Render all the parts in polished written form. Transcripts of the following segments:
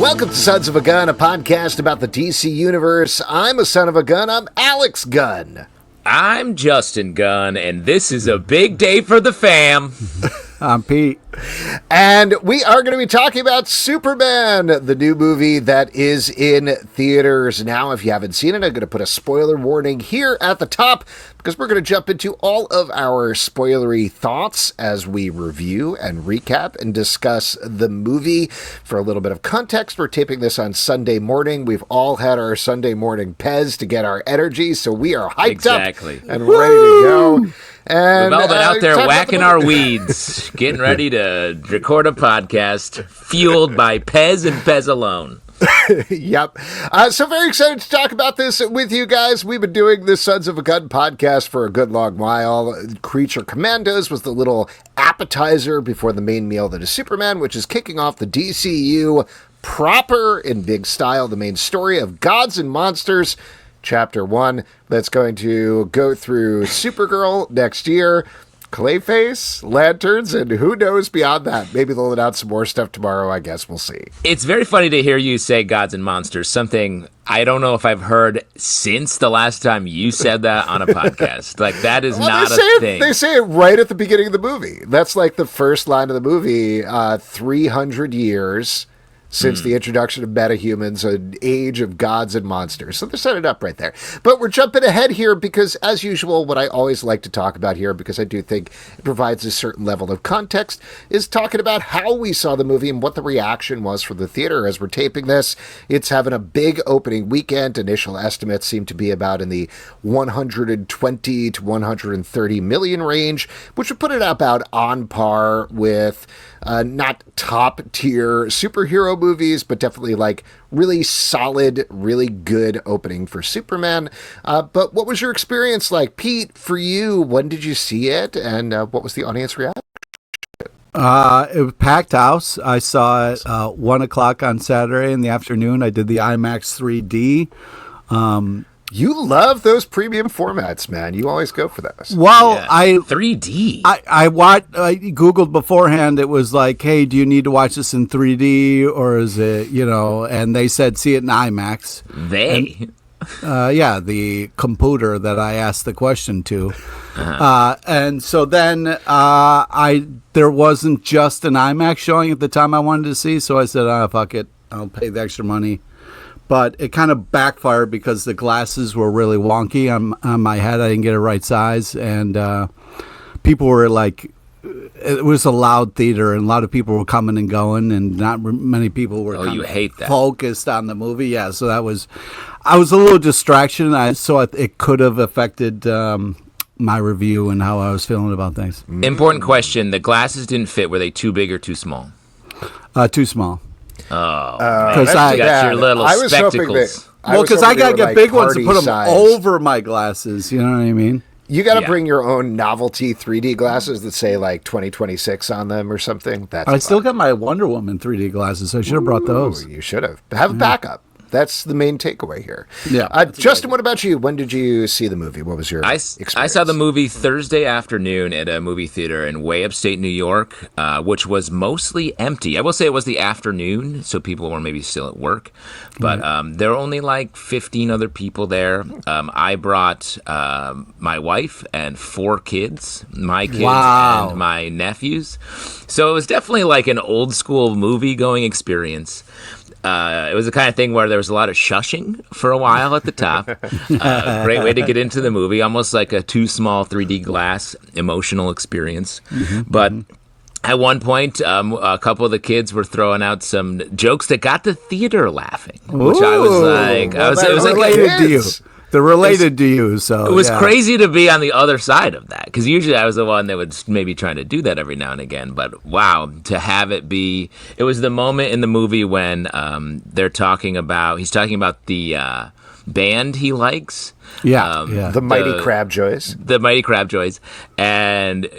Welcome to Sons of a Gun, a podcast about the DC Universe. I'm a son of a gun. I'm Alex Gunn. I'm Justin Gunn, and this is a big day for the fam. I'm Pete. And we are going to be talking about Superman, the new movie that is in theaters now. If you haven't seen it, I'm going to put a spoiler warning here at the top because we're going to jump into all of our spoilery thoughts as we review and recap and discuss the movie. For a little bit of context, we're taping this on Sunday morning. We've all had our Sunday morning Pez to get our energy, so we are hyped up and ready to go. And we've all been out there whacking our weeds, getting ready to record a podcast fueled by Pez and Pez alone. Yep. So very excited to talk about this with you guys. We've been doing this Sons of a Gun podcast for a good long while. Creature Commandos was the little appetizer before the main meal that is Superman, which is kicking off the DCU proper in big style, the main story of Gods and Monsters. Chapter 1, that's going to go through Supergirl next year, Clayface, Lanterns, and who knows beyond that. Maybe they'll announce some more stuff tomorrow. I guess we'll see. It's very funny to hear you say Gods and Monsters, something I don't know if I've heard since the last time you said that on a podcast. Like, that is not a thing. They say it right at the beginning of the movie. That's like the first line of the movie, 300 years since the introduction of metahumans, an age of gods and monsters. So they're setting it up right there. But we're jumping ahead here because, as usual, what I always like to talk about here, because I do think it provides a certain level of context, is talking about how we saw the movie and what the reaction was for the theater as we're taping this. It's having a big opening weekend. Initial estimates seem to be about in the 120 to 130 million range, which would put it about on par with not top tier superhero movies, but definitely like really solid, really good opening for Superman. But what was your experience like? Pete, for you, when did you see it? And what was the audience reaction? It was packed house. I saw it 1 o'clock on Saturday in the afternoon. I did the IMAX 3D. You love those premium formats, man. You always go for those. Well, Yeah. I 3D. I Googled beforehand. It was like, hey, do you need to watch this in 3D or is it, and they said, see it in IMAX. Yeah, the computer that I asked the question to. And so then there wasn't just an IMAX showing at the time I wanted to see. So I said, fuck it. I'll pay the extra money. But it kind of backfired because the glasses were really wonky on my head. I didn't get a right size. And people were like, it was a loud theater and a lot of people were coming and going and not many people were you hate that. focused on the movie. Yeah, so I was a little distraction. So it could have affected my review and how I was feeling about things. Important question. The glasses didn't fit. Were they too big or too small? Too small. Oh, because you got your little spectacles. Because I got to get big ones to put them over my glasses. You know what I mean? You got to bring your own novelty 3D glasses that say like 2026 on them or something. I still got my Wonder Woman 3D glasses. So I should have brought those. You should have. Have a backup. That's the main takeaway here. Yeah. Justin, what about you? When did you see the movie? What was your experience? I saw the movie Thursday afternoon at a movie theater in way upstate New York, which was mostly empty. I will say it was the afternoon, so people were maybe still at work. But there were only like 15 other people there. I brought my wife and 4 kids, my kids and my nephews. So it was definitely like an old school movie going experience. It was the kind of thing where there was a lot of shushing for a while at the top. Great way to get into the movie, almost like a too small 3D glass emotional experience. But at one point, a couple of the kids were throwing out some jokes that got the theater laughing, which I was like, it was related to you. They're related to you, so it was crazy to be on the other side of that, because usually I was the one that would maybe try to do that every now and again. But wow, to have it be, it was the moment in the movie when he's talking about the band he likes, the Mighty Crabjoys, and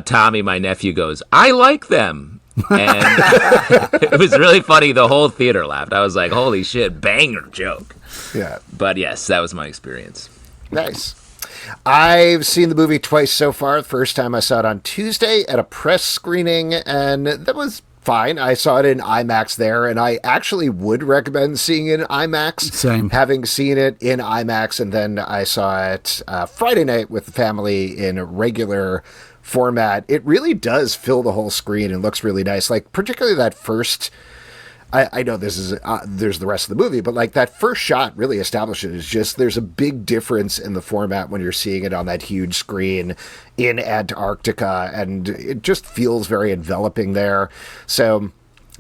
Tommy, my nephew, goes, "I like them." And it was really funny. The whole theater laughed. I was like, holy shit, banger joke. Yeah. But yes, that was my experience. Nice. I've seen the movie twice so far. The first time I saw it on Tuesday at a press screening, and that was fine. I saw it in IMAX there, and I actually would recommend seeing it in IMAX. Same. Having seen it in IMAX, and then I saw it Friday night with the family in a regular format. It really does fill the whole screen and looks really nice. Like, particularly that first... I know this is there's the rest of the movie, but like that first shot really establishes just there's a big difference in the format when you're seeing it on that huge screen in Antarctica, and it just feels very enveloping there. So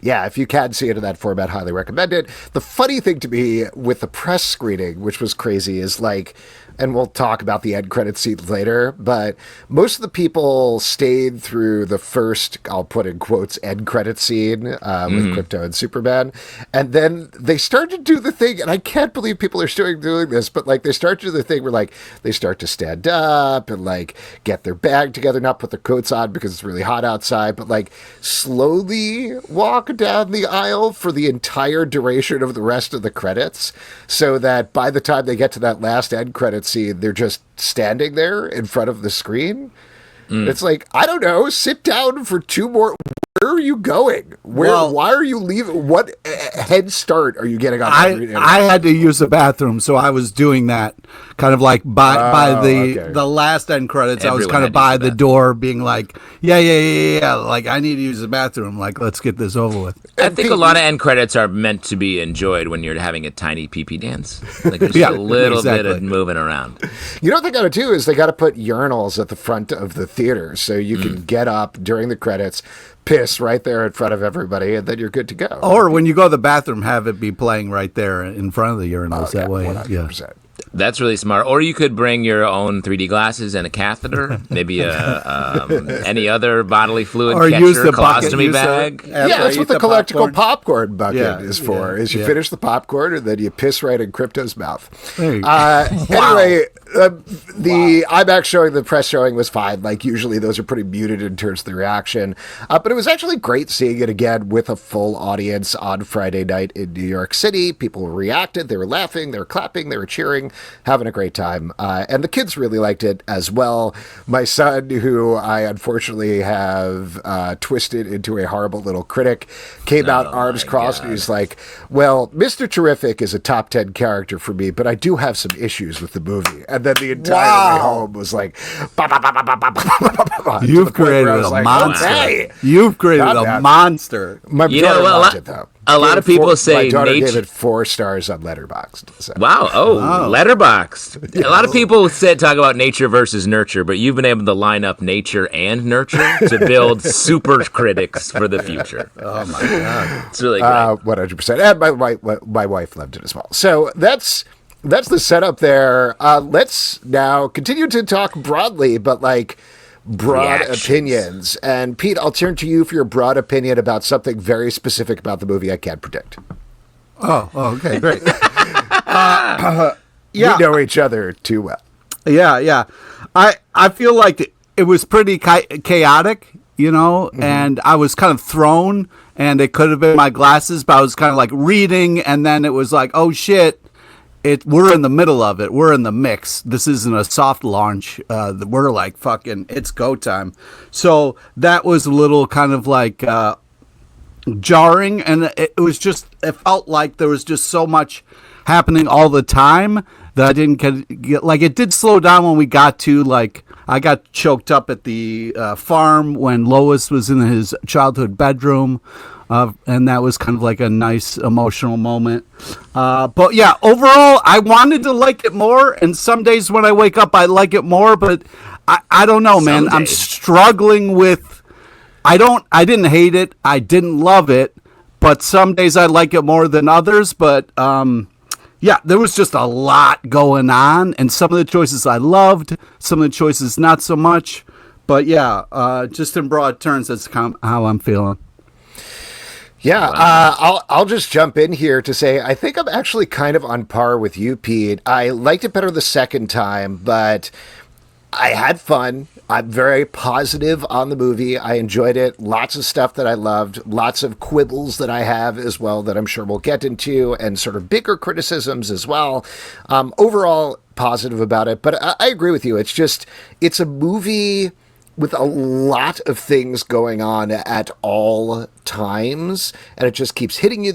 yeah, if you can see it in that format, highly recommend it. The funny thing to me with the press screening, which was crazy, is like, and we'll talk about the end credit scene later, but most of the people stayed through the first, I'll put in quotes, end credit scene with Crypto and Superman. And then they started to do the thing, and I can't believe people are still doing this, but like they start to do the thing where like they start to stand up and like get their bag together, not put their coats on because it's really hot outside, but like slowly walk down the aisle for the entire duration of the rest of the credits, so that by the time they get to that last end credit scene, they're just standing there in front of the screen. It's like, I don't know, sit down for 2 more. Where are you going? Why are you leaving? What head start are you getting on? I had to use the bathroom, so I was doing that kind of like by the last end credits. Everyone I was kind of by the door being like, yeah, like I need to use the bathroom. Like, let's get this over with. I think a lot of end credits are meant to be enjoyed when you're having a tiny pee-pee dance. Like there's a little bit of moving around. You know what they got to do is they got to put urinals at the front of the theater so you can get up during the credits, piss right there in front of everybody, and then you're good to go. Or when you go to the bathroom, have it be playing right there in front of the urinals. That way, 100%. yeah. That's really smart. Or you could bring your own 3D glasses and a catheter, maybe any other bodily fluid Or catcher, use the colostomy bucket, bag. Yeah, that's what the collectible popcorn bucket is for. Is you finish the popcorn and then you piss right in Crypto's mouth. Anyway, the IMAX showing, the press showing was fine. Like usually those are pretty muted in terms of the reaction, but it was actually great seeing it again with a full audience on Friday night in New York City. People reacted, they were laughing, they were clapping, they were cheering, having a great time, and the kids really liked it as well. My son, who I unfortunately have twisted into a horrible little critic, came out arms crossed, and he's like, well, Mr. Terrific is a top 10 character for me, but I do have some issues with the movie. And then the entire way home was like, you've created a monster. Okay. You've created a monster. My daughter loved it, though. A lot of people say my daughter nature... gave it 4 stars on Letterboxd. So. Wow! Letterboxd. A lot of people talk about nature versus nurture, but you've been able to line up nature and nurture to build super critics for the future. Oh my god, it's really great. 100%. And my wife loved it as well. So that's the setup there. Let's now continue to talk broadly, but like broad opinions. And Pete, I'll turn to you for your broad opinion about something very specific about the movie I can't predict. Oh, okay, great. We know each other too well. Yeah. I feel like it was pretty chaotic, and I was kind of thrown, and it could have been my glasses, but I was kind of like reading, and then it was like, oh shit. We're in the middle of it. We're in the mix. This isn't a soft launch. We're like fucking, it's go time. So that was a little kind of like jarring. And it felt like there was just so much happening all the time that I didn't get, like, it did slow down when we got to, like, I got choked up at the farm when Lois was in his childhood bedroom. And that was kind of like a nice emotional moment. But yeah, overall, I wanted to like it more. And some days when I wake up, I like it more. But I don't know, man. I'm struggling with. I didn't hate it. I didn't love it. But some days I like it more than others. But yeah, there was just a lot going on. And some of the choices I loved. Some of the choices not so much. But yeah, just in broad terms, that's how I'm feeling. Yeah, I'll just jump in here to say I think I'm actually kind of on par with you, Pete. I liked it better the second time, but I had fun. I'm very positive on the movie. I enjoyed it. Lots of stuff that I loved. Lots of quibbles that I have as well that I'm sure we'll get into, and sort of bigger criticisms as well. Overall, positive about it. But I agree with you. It's a movie with a lot of things going on at all times, and it just keeps hitting you.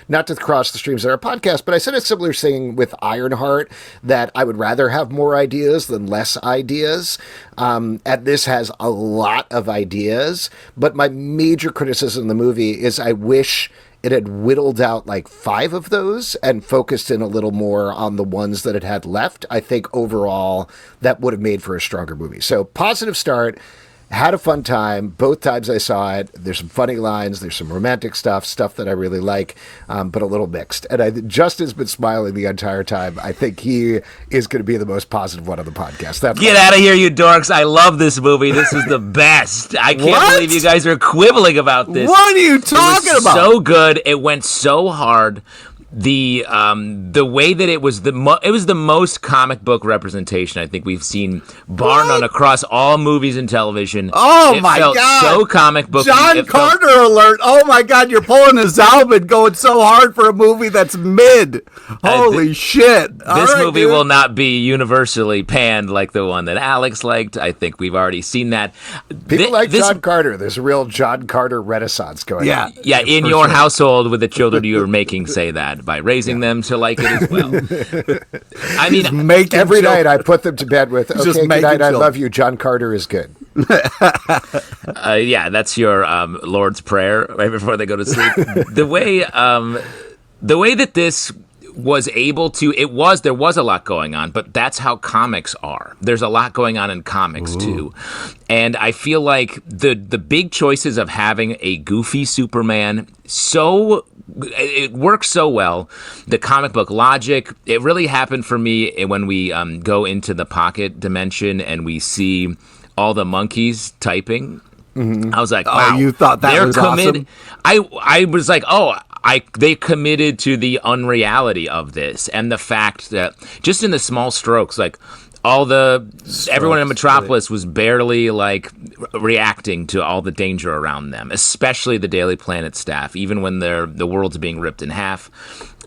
Not to cross the streams in our podcast, but I said a similar thing with Ironheart, that I would rather have more ideas than less ideas. And this has a lot of ideas, but my major criticism of the movie is I wish it had whittled out like 5 of those and focused in a little more on the ones that it had left. I think overall that would have made for a stronger movie. So positive start. Had a fun time both times I saw it. There's some funny lines. There's some romantic stuff that I really like, but a little mixed. And Justin's been smiling the entire time. I think he is going to be the most positive one on the podcast. Get out of here, you dorks. I love this movie. This is the best. I can't believe you guys are quibbling about this. What are you talking about? So good. It went so hard. The way that it was the most comic book representation I think we've seen, bar none, across all movies and television. Oh, it my felt God! So comic book. John Carter alert! Oh my God, you're pulling a Zalman going so hard for a movie that's mid. Holy shit! This movie will not be universally panned like the one that Alex liked. I think we've already seen that. People like John Carter. There's a real John Carter renaissance going on. Yeah. In your household with the children you are making say that by raising them to like it as well. I mean, every night I put them to bed with, okay, good night, I love you, John Carter is good. Yeah, that's your Lord's Prayer right before they go to sleep. The way that this was able to, there was a lot going on, but that's how comics are. There's a lot going on in comics too. And I feel like the big choices of having a goofy Superman, it works so well. The comic book logic, it really happened for me when we go into the pocket dimension and we see all the monkeys typing. Mm-hmm. I was like, wow. Oh, you thought that was awesome? I was like, they committed to the unreality of this, and the fact that just in the small strokes, like everyone in Metropolis was barely like reacting to all the danger around them, especially the Daily Planet staff, even when the world's being ripped in half.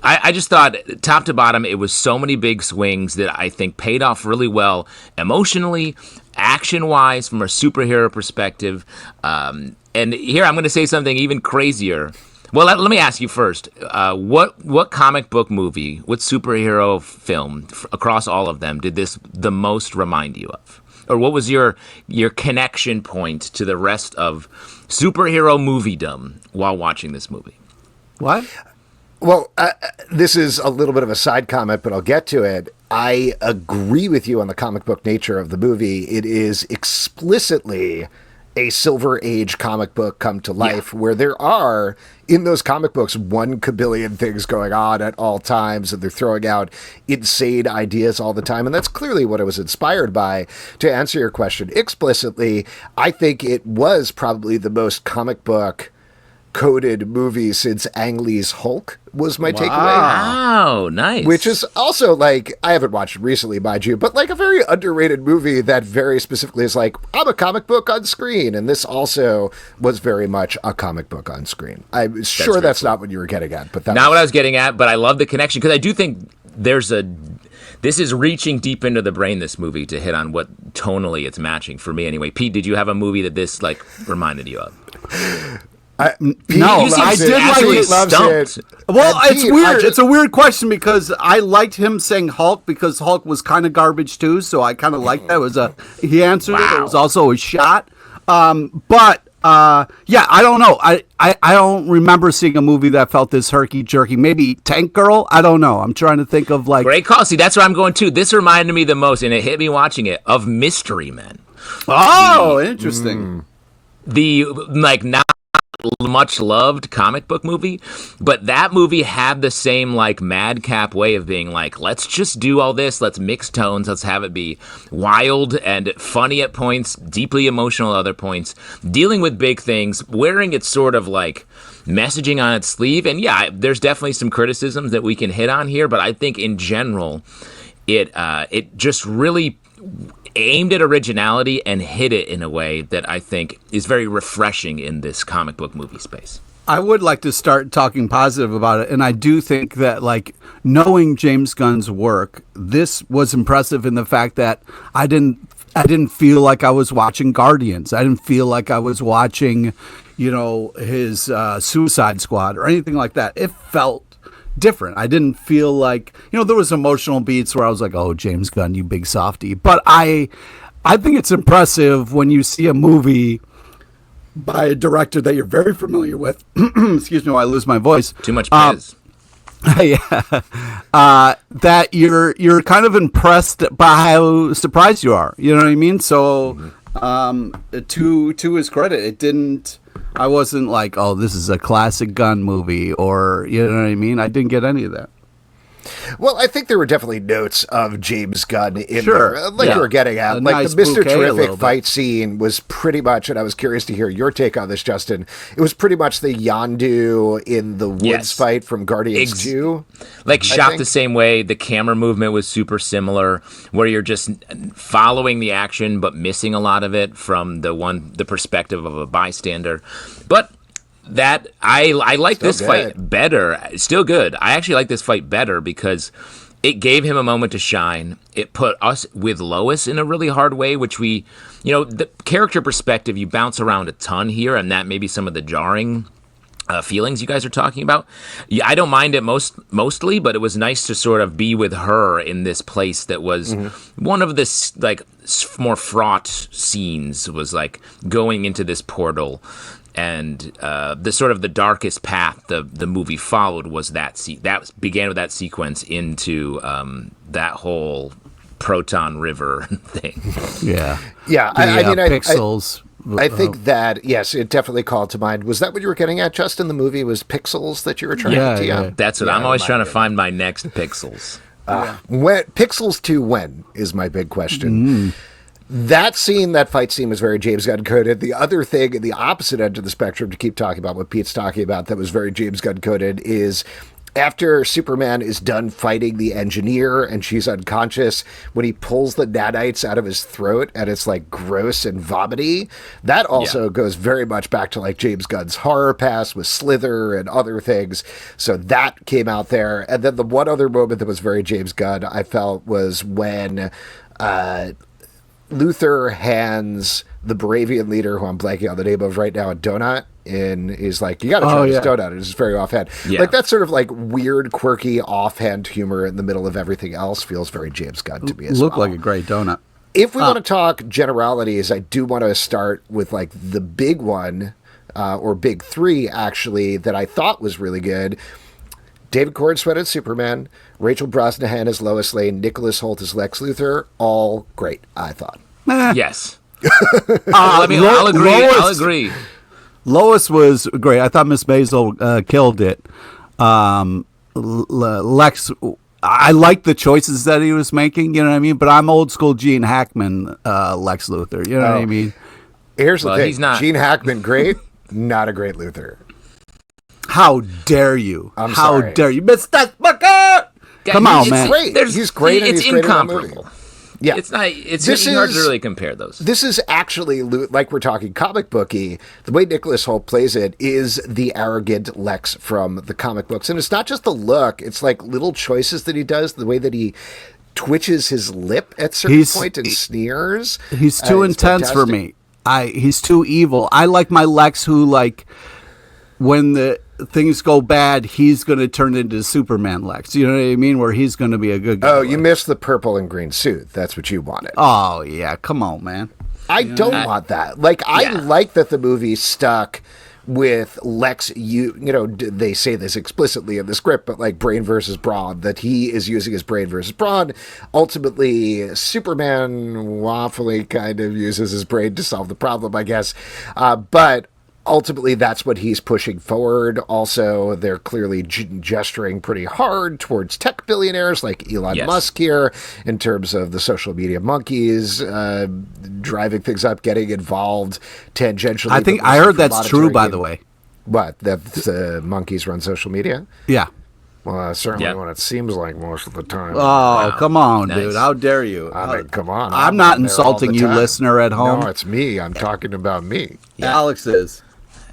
I just thought, top to bottom, it was so many big swings that I think paid off really well emotionally, action-wise, from a superhero perspective. And here I'm going to say something even crazier. Well, let me ask you first. What comic book movie, what superhero film across all of them did this the most remind you of? Or what was your connection point to the rest of superhero moviedom while watching this movie? What? Well, this is a little bit of a side comment, but I'll get to it. I agree with you on the comic book nature of the movie. It is explicitly a Silver Age comic book come to life, where there are, in those comic books, 1 kabillion things going on at all times, and they're throwing out insane ideas all the time. And that's clearly what it was inspired by. To answer your question explicitly, I think it was probably the most comic book coded movie since Ang Lee's Hulk was my takeaway. Wow, nice. Which is also like, I haven't watched it recently, mind you, but like a very underrated movie that very specifically is like, I'm a comic book on screen. And this also was very much a comic book on screen. I'm sure that's not what you were getting at, but not what I was getting at, but I love the connection because I do think this is reaching deep into the brain, this movie, to hit on what tonally it's matching for me anyway. Pete, did you have a movie that this like reminded you of? I did like it. Well, it's weird. It's a weird question because I liked him saying Hulk because Hulk was kind of garbage too, so I kind of liked that. He answered it. It was also a shot. But I don't know. I don't remember seeing a movie that felt this herky-jerky. Maybe Tank Girl? I don't know. I'm trying to think of like... Great call. See, that's where I'm going to. This reminded me the most, and it hit me watching it, of Mystery Men. Oh, interesting. The, like, not much loved comic book movie, but that movie had the same like madcap way of being like, let's just do all this, let's mix tones, let's have it be wild and funny at points, deeply emotional at other points, dealing with big things, wearing its sort of like messaging on its sleeve. And yeah, there's definitely some criticisms that we can hit on here, but I think in general it just really aimed at originality and hit it in a way that I think is very refreshing in this comic book movie space. I would like to start talking positive about it, and I do think that, like, knowing James Gunn's work, this was impressive in the fact that I didn't feel like I was watching Guardians. I didn't feel like I was watching, his Suicide Squad or anything like that. It felt different. I didn't feel like, there was emotional beats where I was like, "Oh, James Gunn, you big softy." But I think it's impressive when you see a movie by a director that you're very familiar with. Excuse me while I lose my voice. Too much praise. That you're kind of impressed by how surprised you are. You know what I mean? So, to his credit, I wasn't like, "Oh, this is a classic Gunn movie," or, you know what I mean? I didn't get any of that. Well, I think there were definitely notes of James Gunn in Sure. there, like you were getting at. A Like nice the Mr. bouquet a little Terrific bit. fight scene was pretty much, and I was curious to hear your take on this, Justin. It was pretty much the Yondu in the woods Yes. fight from Guardians 2. Like shot think. the same way. The camera movement was super similar, where you're just following the action but missing a lot of it from the perspective of a bystander. But that I like Still this fight good. better. Still good. I actually like this fight better because it gave him a moment to shine. It put us with Lois in a really hard way, which the character perspective, you bounce around a ton here, and that may be some of the jarring feelings you guys are talking about. Yeah, I don't mind it mostly, but it was nice to sort of be with her in this place that was one of this like more fraught scenes, was like going into this portal. And the sort of the darkest path the movie followed was that began with that sequence into that whole Proton River thing. Yeah. Yeah, I mean, Pixels. I think that, yes, it definitely called to mind. Was that what you were getting at, Justin? The movie was Pixels that you were trying to tee up? That's what I'm always trying to find my next Pixels. When Pixels 2 when is my big question. That fight scene was very James Gunn coded. The other thing, the opposite end of the spectrum, to keep talking about what Pete's talking about, that was very James Gunn coded, is after Superman is done fighting the engineer and she's unconscious, when he pulls the nanites out of his throat and it's like gross and vomity, that also goes very much back to like James Gunn's horror past with Slither and other things. So that came out there. And then the one other moment that was very James Gunn, I felt, was when Luthor hands the Baravian leader, who I'm blanking on the name of right now, a donut, and he's like, "You got to try this donut." It's just very offhand. Yeah. Like that sort of like weird, quirky, offhand humor in the middle of everything else feels very James Gunn to me as Looked well. like a great donut. If we want to talk generalities, I do want to start with like the big one, or big three, actually, that I thought was really good. David Cornsweet as Superman, Rachel Brosnahan as Lois Lane, Nicholas Hoult as Lex Luthor, all great, I thought. Yes. I'll agree. Lois was great. I thought Miss Maisel killed it. Lex, I like the choices that he was making, you know what I mean? But I'm old school Gene Hackman Lex Luthor, you know what I mean? Here's the thing. He's not. Gene Hackman, great, not a great Luthor. How dare you? I'm How sorry. dare you, Mr. Booker? Come on, man. Great. He's great, and It's he's great in that movie. incomparable. Yeah. It's not. It's This hard to is- really compare those. This is actually, like we're talking comic booky, the way Nicholas Hoult plays it is the arrogant Lex from the comic books. And it's not just the look, it's like little choices that he does, the way that he twitches his lip at certain point and sneers. He's too It's intense for fantastic. me. He's too evil. I like my Lex who, like, when the things go bad, he's going to turn into Superman Lex. You know what I mean? Where he's going to be a good guy. Oh, you missed the purple and green suit. That's what you wanted. Oh, yeah. Come on, man. I don't want that. Like, I like that the movie stuck with Lex. They say this explicitly in the script, but like brain versus brawn, that he is using his brain versus brawn. Ultimately, Superman waffly kind of uses his brain to solve the problem, I guess. But ultimately, that's what he's pushing forward. Also, they're clearly gesturing pretty hard towards tech billionaires like Elon Musk here, in terms of the social media monkeys driving things up, getting involved tangentially. I think but I mostly heard for that's true, monitoring by and- the way. What? That the monkeys run social media? Yeah. Well, certainly what it seems like most of the time. Oh, come on, Nice. dude. How dare you? I mean, come on. I'm not on there all insulting the you, time. listener at home. No, it's me. I'm talking about me. Alex is.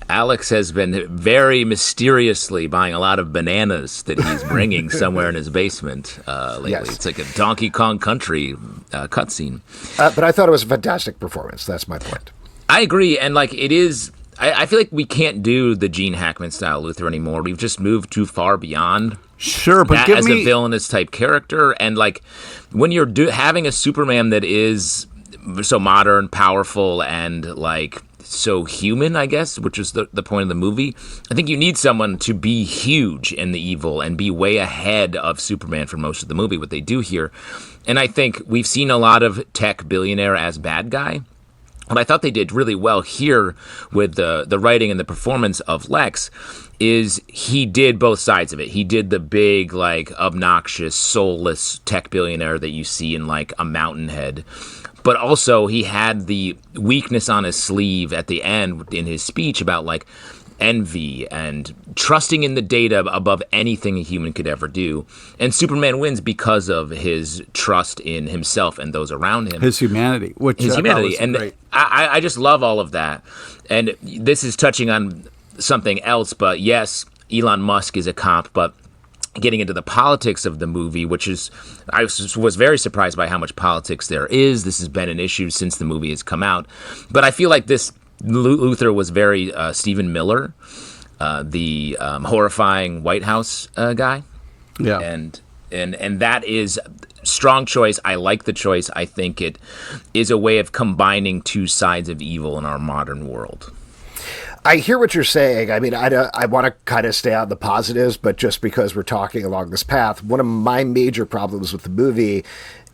Alex has been very mysteriously buying a lot of bananas that he's bringing somewhere in his basement lately. Yes. It's like a Donkey Kong Country cutscene. But I thought it was a fantastic performance. That's my point. I agree, and like it is. I feel like we can't do the Gene Hackman style Luthor anymore. We've just moved too far beyond. Sure, but that give as me a villainous type character, and like when you're having a Superman that is so modern, powerful, and like so human, I guess, which is the point of the movie. I think you need someone to be huge in the evil and be way ahead of Superman for most of the movie, what they do here. And I think we've seen a lot of tech billionaire as bad guy. What I thought they did really well here with the writing and the performance of Lex is he did both sides of it. He did the big, like, obnoxious, soulless tech billionaire that you see in, like, a Mountainhead. But also he had the weakness on his sleeve at the end in his speech about, like, envy and trusting in the data above anything a human could ever do. And Superman wins because of his trust in himself and those around him. His humanity. And great. I just love all of that. And this is touching on something else, but yes, Elon Musk is a cop, but getting into the politics of the movie, which is, I was very surprised by how much politics there is. This has been an issue since the movie has come out. But I feel like this Luthor was very Stephen Miller, the horrifying White House guy. Yeah. And that is strong choice. I like the choice. I think it is a way of combining two sides of evil in our modern world. I hear what you're saying. I mean, I want to kind of stay on the positives, but just because we're talking along this path, one of my major problems with the movie,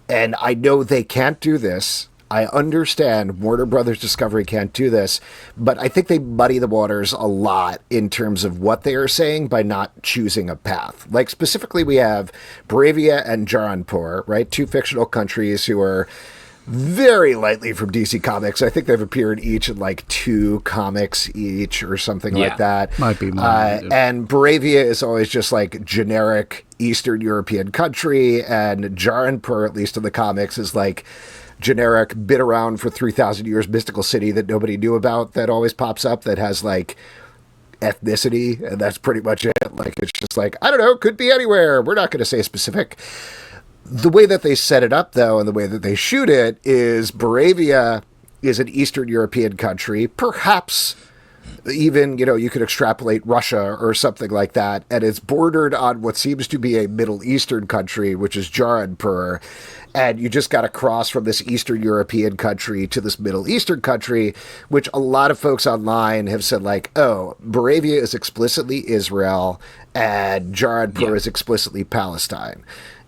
and I know they can't do this, I understand Warner Brothers Discovery can't do this, but I think they muddy the waters a lot in terms of what they are saying by not choosing a path. Like, specifically, we have Bravia and Jaranpur, right? Two fictional countries who are very lightly from DC Comics. I think they've appeared each in like 2 comics each or something like that. Might be more. And Bravia is always just like generic Eastern European country, and Jaranpur, at least in the comics, is like generic, been around for 3,000 years mystical city that nobody knew about that always pops up that has like ethnicity, and that's pretty much it. Like, it's just like, I don't know, could be anywhere. We're not going to say specific. The way that they set it up, though, and the way that they shoot it is Bravia is an Eastern European country, perhaps even, you know, you could extrapolate Russia or something like that, and it's bordered on what seems to be a Middle Eastern country, which is Jaranpur, and you just got to cross from this Eastern European country to this Middle Eastern country, which a lot of folks online have said, like, oh, Bravia is explicitly Israel, and Jaranpur is explicitly Palestine.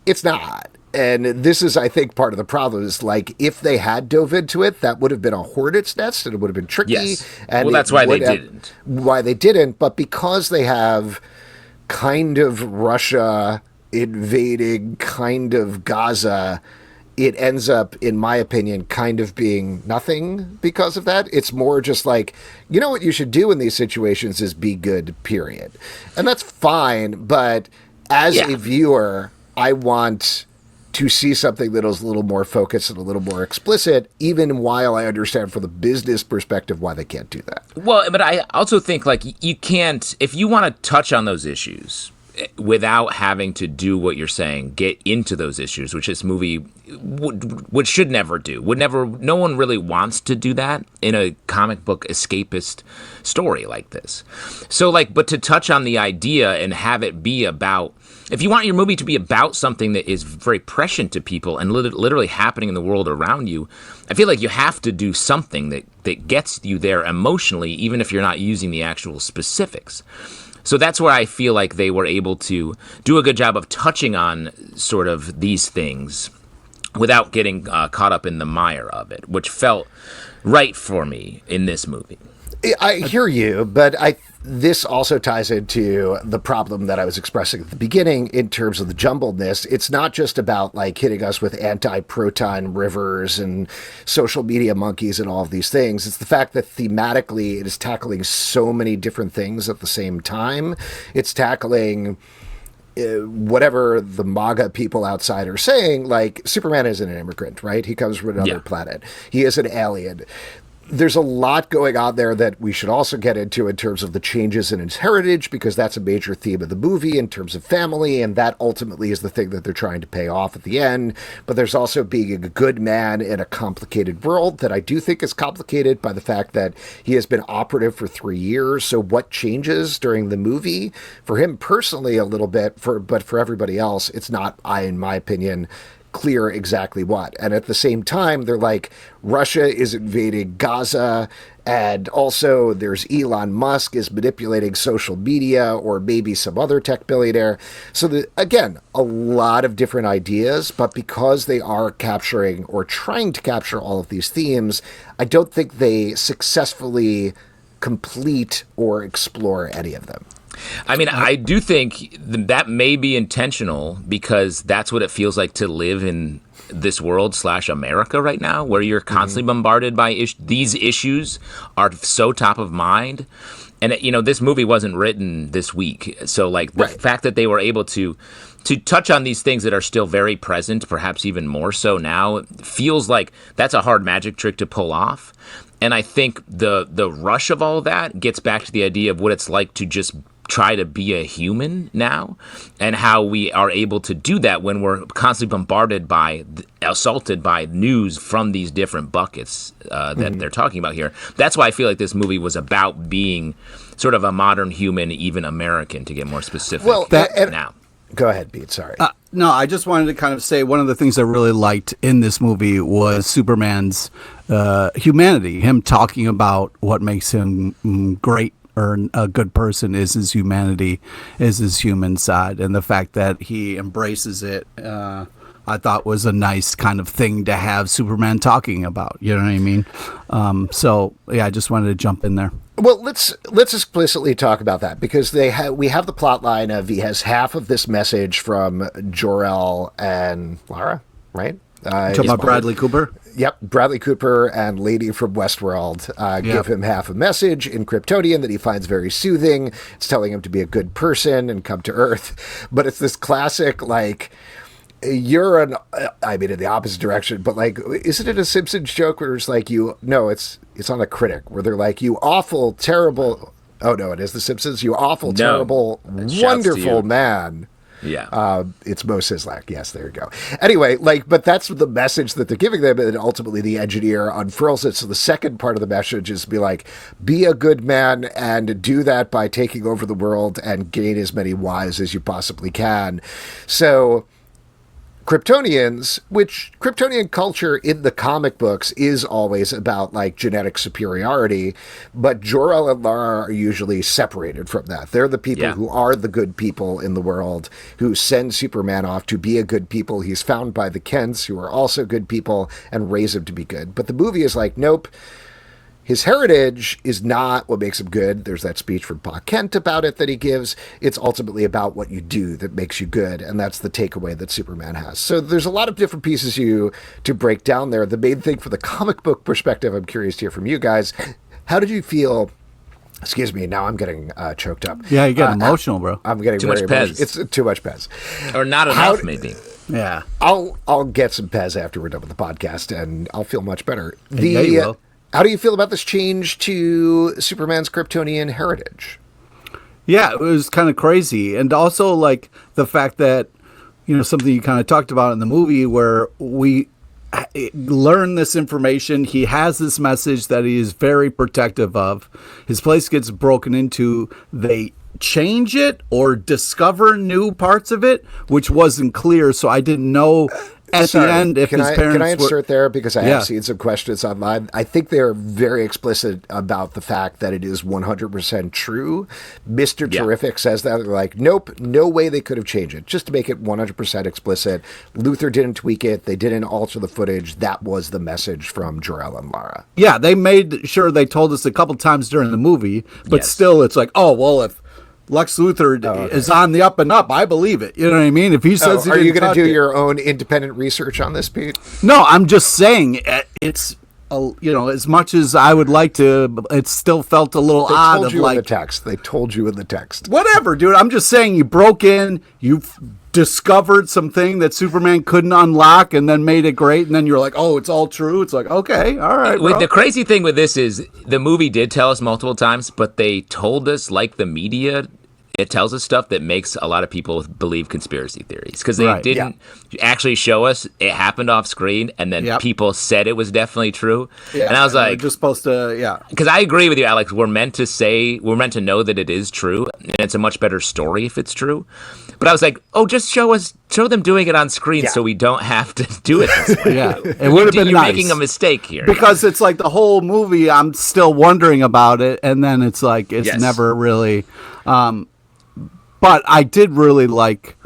It's not. And this is, I think, part of the problem is, like, if they had dove into it, that would have been a hornet's nest and it would have been tricky. Yes. And well, that's why they didn't. Why they didn't. But because they have kind of Russia invading kind of Gaza, it ends up, in my opinion, kind of being nothing because of that. It's more just like, you know what you should do in these situations is be good, period. And that's fine. But as a viewer, I want to see something that is a little more focused and a little more explicit, even while I understand from the business perspective why they can't do that. Well, but I also think, like, you can't, if you want to touch on those issues without having to do what you're saying, get into those issues, which this movie should never do. No one really wants to do that in a comic book escapist story like this. So, like, but to touch on the idea and have it be about, if you want your movie to be about something that is very prescient to people and literally happening in the world around you, I feel like you have to do something that gets you there emotionally, even if you're not using the actual specifics. So that's where I feel like they were able to do a good job of touching on sort of these things without getting caught up in the mire of it, which felt right for me in this movie. I hear you, but this also ties into the problem that I was expressing at the beginning in terms of the jumbledness. It's not just about like hitting us with anti-proton rivers and social media monkeys and all of these things. It's the fact that thematically it is tackling so many different things at the same time. It's tackling whatever the MAGA people outside are saying, like Superman isn't an immigrant, right? He comes from another planet. He is an alien. there's a lot going on there that we should also get into in terms of the changes in his heritage, because that's a major theme of the movie in terms of family, and that ultimately is the thing that they're trying to pay off at the end. But there's also being a good man in a complicated world that I do think is complicated by the fact that he has been operative for 3 years. So what changes during the movie for him personally a little bit, but for everybody else, it's not, in my opinion, clear exactly what. And at the same time, they're like, Russia is invading Gaza, and also there's Elon Musk is manipulating social media, or maybe some other tech billionaire. So again, a lot of different ideas, but because they are capturing or trying to capture all of these themes, I don't think they successfully complete or explore any of them. I mean, I do think that may be intentional, because that's what it feels like to live in this world / America right now, where you're constantly bombarded by these issues are so top of mind. And, this movie wasn't written this week. So, like, the fact that they were able to touch on these things that are still very present, perhaps even more so now, feels like that's a hard magic trick to pull off. And I think the rush of all of that gets back to the idea of what it's like to just try to be a human now, and how we are able to do that when we're constantly assaulted by news from these different buckets that they're talking about here. That's why I feel like this movie was about being sort of a modern human, even American, to get more specific. Well, now. Go ahead, Pete. Sorry. No, I just wanted to kind of say one of the things I really liked in this movie was Superman's humanity, him talking about what makes him great or a good person is his humanity, is his human side. And the fact that he embraces it, I thought was a nice kind of thing to have Superman talking about. You know what I mean? So, yeah, I just wanted to jump in there. Well, let's explicitly talk about that, because we have the plot line of he has half of this message from Jor-El and Lara, right? Talking about Bradley Cooper? Yep, Bradley Cooper and Lady from Westworld give him half a message in Kryptonian that he finds very soothing. It's telling him to be a good person and come to Earth. But it's this classic, like, in the opposite direction, but like, isn't it a Simpsons joke where it's like it's on a critic, where they're like, you awful, terrible, oh no, it is the Simpsons, you awful, terrible, wonderful man. Yeah. It's Mo Sislak. Yes, there you go. Anyway, but that's the message that they're giving them, and ultimately the engineer unfurls it. So the second part of the message is be a good man, and do that by taking over the world and gain as many wives as you possibly can. So Kryptonians, which Kryptonian culture in the comic books is always about like genetic superiority, but Jor-El and Lara are usually separated from that. They're the people who are the good people in the world, who send Superman off to be a good people. He's found by the Kents, who are also good people, and raise him to be good. But the movie is like, nope. His heritage is not what makes him good. There's that speech from Pa Kent about it that he gives. It's ultimately about what you do that makes you good, and that's the takeaway that Superman has. So there's a lot of different pieces to break down there. The main thing from the comic book perspective, I'm curious to hear from you guys. How did you feel? Excuse me, now I'm getting choked up. Yeah, you get emotional, bro. I'm getting too very much Pez. It's too much Pez. Or not enough, maybe. Yeah. I'll get some Pez after we're done with the podcast, and I'll feel much better. Yeah, you will. How do you feel about this change to Superman's Kryptonian heritage? Yeah, it was kind of crazy. And also, like, the fact that, something you kind of talked about in the movie where we learn this information. He has this message that he is very protective of. His place gets broken into. They change it or discover new parts of it, which wasn't clear. So I didn't know at the end if his parents Can I insert there? Because I Yeah. have seen some questions online. I think they're very explicit about the fact that it is 100% true. Mr. Yeah. Terrific says that. They're like, nope, no way they could have changed it. Just to make it 100% explicit. Luther didn't tweak it. They didn't alter the footage. That was the message from Jor-El and Lara. Yeah, they made sure they told us a couple times during the movie, but Yes. still it's like, oh, well, if Lex Luthor is on the up and up, I believe it. You know what I mean? If he says Are you going to touch do it- your own independent research on this, Pete? No, I'm just saying it's, as much as I would like to, it still felt a little They odd told of you in like, the text. They told you in the text. whatever, dude. I'm just saying you broke in, you discovered something that Superman couldn't unlock and then made it great, and then you're like, oh, it's all true. It's like, okay, all right, bro. The crazy thing with this is the movie did tell us multiple times, but they told us, like the media, it tells us stuff that makes a lot of people believe conspiracy theories, because they didn't actually show us it happened off screen, and then people said it was definitely true. And I was like, just supposed to, because I agree with you, Alex. We're meant to know that it is true, and it's a much better story if it's true. But I was like, oh, just show them doing it on screen so we don't have to do it this way. It would have been You're nice. making a mistake here. Because it's like the whole movie, I'm still wondering about it, and then it's like, it's never really... but I did really like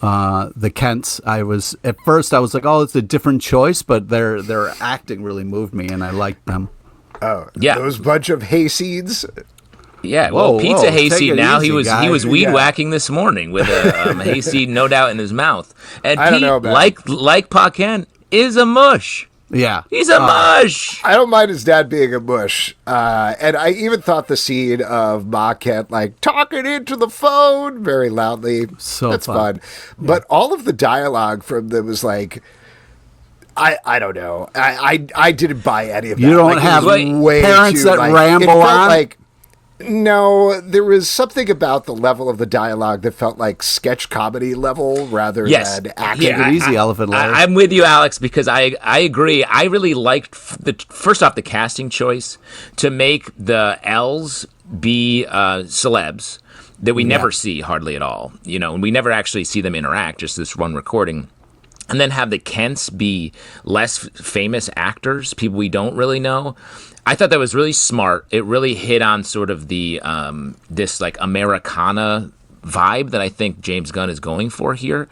the Kents. At first I was like, oh, it's a different choice, but their acting really moved me, and I liked them. Oh, those bunch of hayseeds. Yeah, well, Pizza Hayseed now. Easy, he was weed whacking this morning with a hayseed, no doubt, in his mouth. And I Pete, don't know, like Pa Kent, is a mush. Yeah. He's a mush. I don't mind his dad being a mush. And I even thought the scene of Ma Kent, like, talking into the phone very loudly. That's fun. Yeah. But all of the dialogue from them was like, I don't know. I didn't buy any of that. You don't like, have way parents too, that like, ramble it felt on? like, no, there was something about the level of the dialogue that felt like sketch comedy level rather than acting. Take it easy, Elephant Larry. I'm with you, Alex, because I agree. I really liked first off the casting choice to make the L's be celebs that we never see hardly at all. You know, and we never actually see them interact. Just this one recording. And then have the Kents be less famous actors, people we don't really know. I thought that was really smart. It really hit on sort of the this like Americana vibe that I think James Gunn is going for here.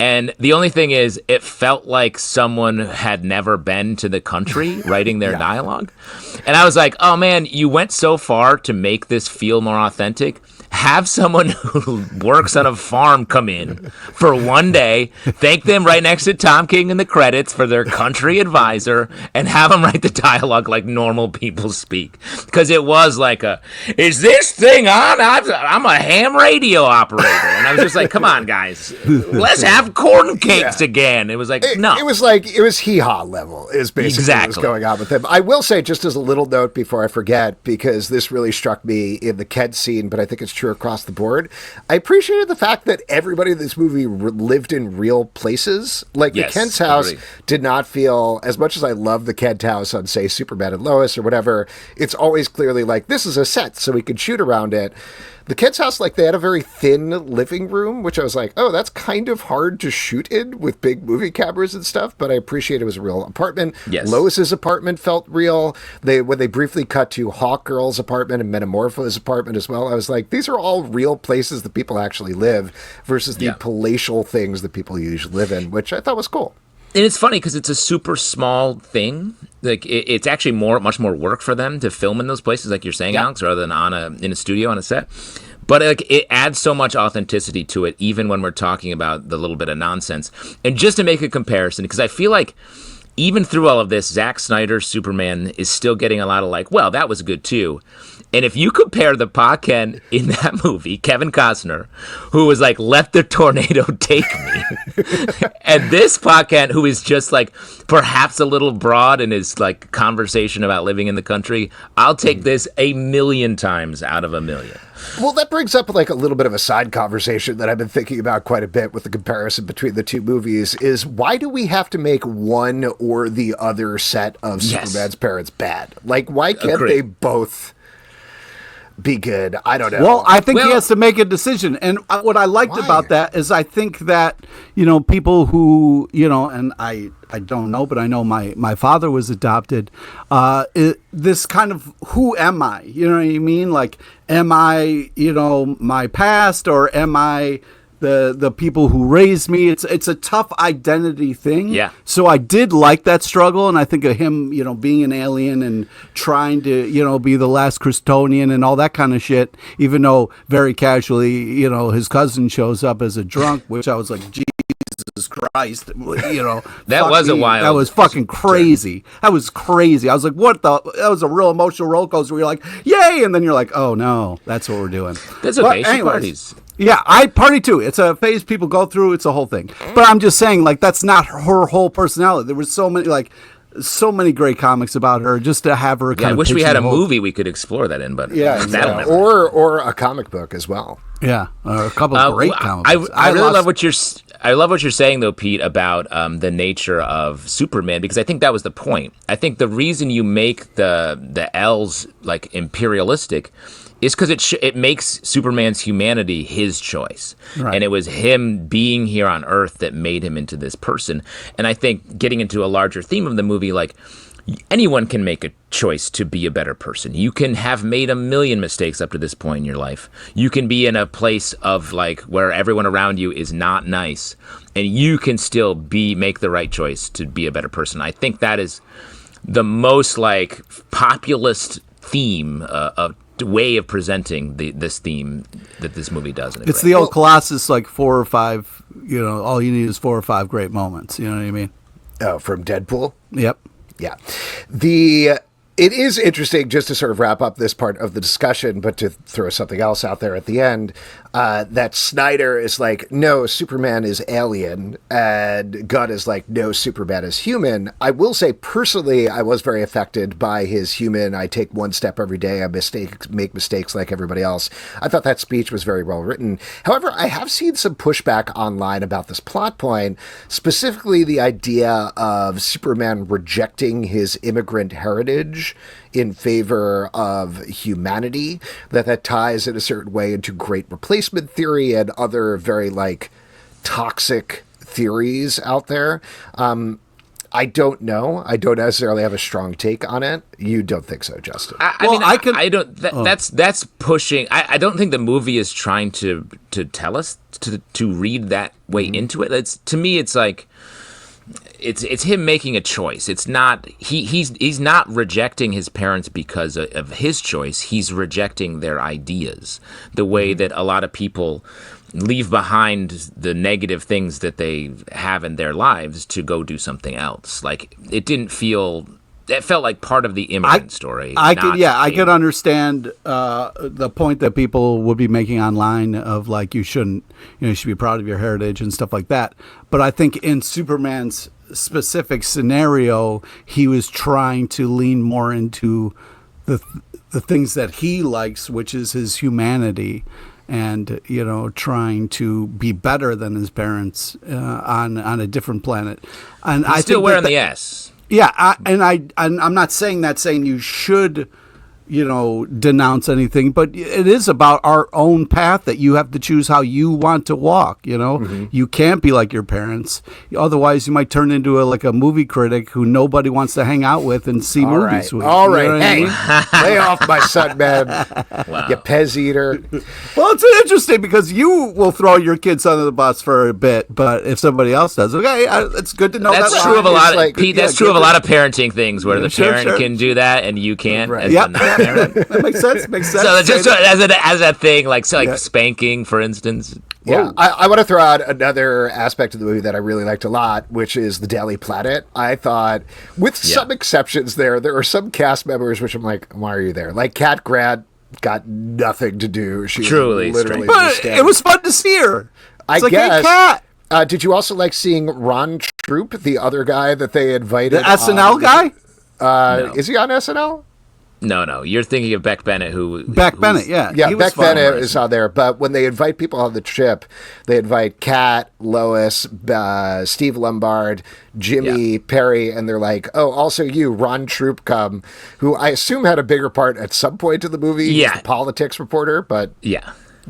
And the only thing is, it felt like someone had never been to the country writing their dialogue. And I was like, oh man, you went so far to make this feel more authentic. Have someone who works on a farm come in for one day, thank them right next to Tom King in the credits for their country advisor, and have them write the dialogue like normal people speak. Because it was like is this thing on? I'm a ham radio operator. And I was just like, come on, guys. Let's have corn cakes again. It was like, no. It was hee-haw level is basically what was going on with him. I will say, just as a little note before I forget, because this really struck me in the Kent scene, but I think it's true across the board. I appreciated the fact that everybody in this movie lived in real places. Like the Kent's house did not feel, as much as I love the Kent house on, say, Superman and Lois or whatever, it's always clearly like, this is a set so we could shoot around it. The Kent's house, like, they had a very thin living room, which I was like, oh, that's kind of hard to shoot in with big movie cameras and stuff, but I appreciate it was a real apartment. Yes. Lois's apartment felt real. When they briefly cut to Hawk Girl's apartment and Metamorpho's apartment as well, I was like, these are all real places that people actually live versus the palatial things that people usually live in, which I thought was cool. And it's funny because it's a super small thing. Like it's actually much more work for them to film in those places, like you're saying, Alex, rather than in a studio on a set. But like it adds so much authenticity to it, even when we're talking about the little bit of nonsense. And just to make a comparison, because I feel like even through all of this, Zack Snyder's Superman is still getting a lot of like, well, that was good too. And if you compare the Pa Kent in that movie, Kevin Costner, who was like, let the tornado take me, and this Pa Kent, who is just like perhaps a little broad in his like conversation about living in the country, I'll take this 1,000,000 times out of 1,000,000. Well, that brings up like a little bit of a side conversation that I've been thinking about quite a bit with the comparison between the two movies is, why do we have to make one or the other set of Superman's parents bad? Like, why can't they both be good? I don't know. Well, I think he has to make a decision. And what I liked about that is I think that, people who, and I don't know, but I know my father was adopted. This kind of, who am I? You know what I mean? Like, am I, my past, or am I the people who raised me? It's a tough identity thing. Yeah. So I did like that struggle, and I think of him, being an alien and trying to, be the last Kryptonian and all that kind of shit, even though very casually, his cousin shows up as a drunk, which I was like, Jesus Christ, that was a wild. That was fucking crazy. That was crazy. I was like, what the? That was a real emotional roller coaster where you're like, yay, and then you're like, oh no, that's what we're doing. That's okay. She parties. Yeah, Party too. It's a phase people go through. It's a whole thing. But I'm just saying, like, that's not her whole personality. There was so many great comics about her. Just to have her. I wish we had a movie we could explore that in, but or a comic book as well. Yeah, a couple of great comic books. I really love what you're. I love what you're saying, though, Pete, about the nature of Superman, because I think that was the point. I think the reason you make the L's like imperialistic is because it makes Superman's humanity his choice. Right. And it was him being here on Earth that made him into this person. And I think getting into a larger theme of the movie, like, anyone can make a choice to be a better person. You can have made a million mistakes up to this point in your life. You can be in a place of like where everyone around you is not nice, and you can still make the right choice to be a better person. I think that is the most like populist theme of way of presenting this theme that this movie does. It's the old Colossus, like 4 or 5. All you need is 4 or 5 great moments. You know what I mean? Oh, from Deadpool. Yep. Yeah. It is interesting, just to sort of wrap up this part of the discussion, but to throw something else out there at the end, that Snyder is like, no, Superman is alien, and Gunn is like, no, Superman is human. I will say, personally, I was very affected by his human, I take one step every day, I make mistakes like everybody else. I thought that speech was very well written. However, I have seen some pushback online about this plot point, specifically the idea of Superman rejecting his immigrant heritage in favor of humanity, that ties in a certain way into great replacement theory and other very like toxic theories out there. I don't know. I don't necessarily have a strong take on it. You don't think so, Justin? That's pushing. I don't think the movie is trying to tell us to read that way into it. To me, it's like, it's him making a choice. It's not he's not rejecting his parents because of his choice. He's rejecting their ideas, the way that a lot of people leave behind the negative things that they have in their lives to go do something else. Like, it felt like part of the immigrant story. I could understand the point that people would be making online of like, you should be proud of your heritage and stuff like that. But I think in Superman's specific scenario, he was trying to lean more into the things that he likes, which is his humanity, and trying to be better than his parents on a different planet. And he's still wearing the S. Yeah, I'm not saying you should, denounce anything, but it is about our own path that you have to choose how you want to walk. You can't be like your parents, otherwise you might turn into a movie critic who nobody wants to hang out with and see movies with. All right, hey, lay off my son, man. Wow. You pez eater. Well, it's interesting because you will throw your kids under the bus for a bit, but if somebody else does, okay, it's good to know. That's true of a lot. Pete, that's true of a lot of parenting things where the parent can do that and you can't. Right. Yep. That makes sense. So just as a thing, like spanking, for instance. Yeah, I want to throw out another aspect of the movie that I really liked a lot, which is the Daily Planet. I thought, with some exceptions there are some cast members which I'm like, why are you there? Like Cat Grant got nothing to do. She truly literally but it was fun to see her. I guess. Hey, Cat. Did you also like seeing Ron Troop, the other guy that they invited? The SNL guy? No. Is he on SNL? No. You're thinking of Beck Bennett, Bennett, yeah. Yeah, Beck Bennett is on there. But when they invite people on the trip, they invite Kat, Lois, Steve Lombard, Jimmy, Perry, and they're like, oh, also you, Ron Troop, come, who I assume had a bigger part at some point in the movie. Yeah. He's the politics reporter, but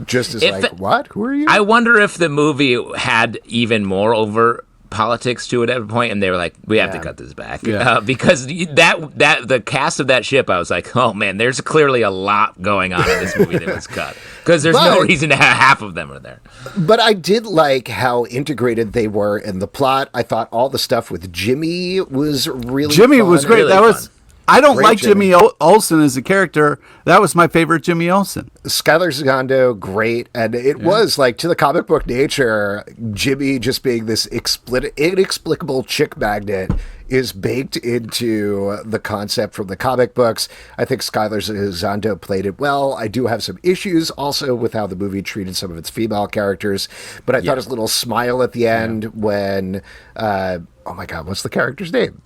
just as what? Who are you? I wonder if the movie had even more over politics to it at a point, and they were like, we have to cut this back because that the cast of that ship, I was like, oh man, there's clearly a lot going on in this movie that was cut because there's no reason to have half of them are there. But I did like how integrated they were in the plot. I thought all the stuff with Jimmy was really Jimmy fun. was great. Really that was I don't Great like Jimmy Olsen as a character. That was my favorite Jimmy Olsen. Skylar Segundo, great. And it was like, to the comic book nature, Jimmy just being this inexplicable chick magnet is baked into the concept from the comic books. I think Skylar Segundo played it well. I do have some issues also with how the movie treated some of its female characters, but I thought his little smile at the end when, oh my God, what's the character's name?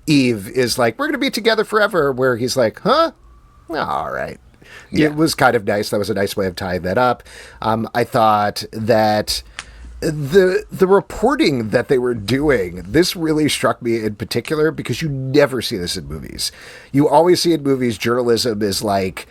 Eve is like, we're going to be together forever, where he's like, huh? All right. Yeah. It was kind of nice. That was a nice way of tying that up. I thought that the reporting that they were doing, this really struck me in particular because you never see this in movies. You always see in movies journalism is like,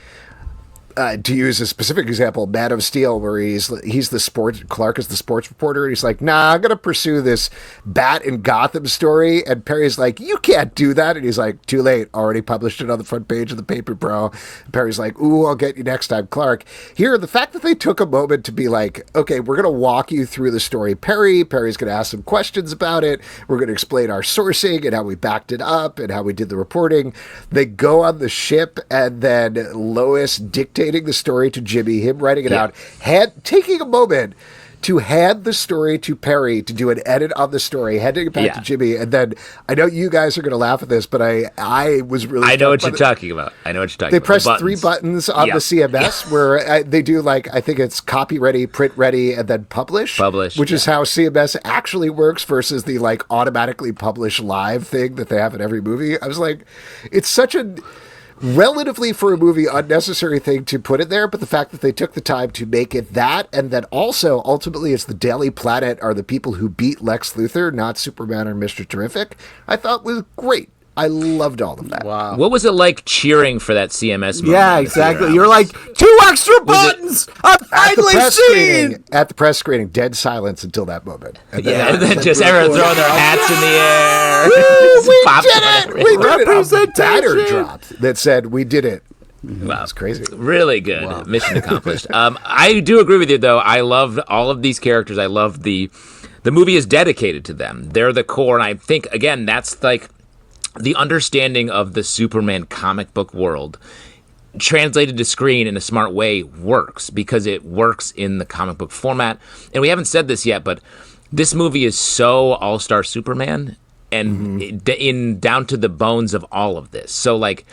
to use a specific example, Man of Steel, where he's the Clark is the sports reporter, and he's like, nah, I'm going to pursue this Bat in Gotham story. And Perry's like, you can't do that. And he's like, too late, already published it on the front page of the paper, bro. And Perry's like, ooh, I'll get you next time, Clark. Here, the fact that they took a moment to be like, okay, we're going to walk you through the story, Perry's going to ask some questions about it. We're going to explain our sourcing and how we backed it up and how we did the reporting. They go on the ship, and then Lois dictates the story to Jimmy, him writing it out, taking a moment to hand the story to Perry to do an edit on the story, handing it back to Jimmy, and then I know you guys are going to laugh at this, but I was really. I know what you're talking about. They press 3 buttons on the CMS where they do, like, I think it's copy ready, print ready, and then publish. Which is how CMS actually works versus the like automatically publish live thing that they have in every movie. I was like, it's such a relatively, for a movie, unnecessary thing to put it there, but the fact that they took the time to make it that, and then also ultimately it's the Daily Planet are the people who beat Lex Luthor, not Superman or Mr. Terrific, I thought was great. I loved all of that. Wow. What was it like cheering for that CMS moment? Yeah, exactly. You're like, 2 extra buttons! I'm finally seeing! At the press screening, dead silence until that moment. And then just everyone throwing their hats in the air. We did it! A batter drop that said, we did it. Wow. That's crazy. Really good. Wow. Mission accomplished. I do agree with you, though. I loved all of these characters. I love the movie is dedicated to them. They're the core, and I think, again, that's like the understanding of the Superman comic book world translated to screen in a smart way works because it works in the comic book format. And we haven't said this yet, but this movie is so All-Star Superman and in down to the bones of all of this. So, like,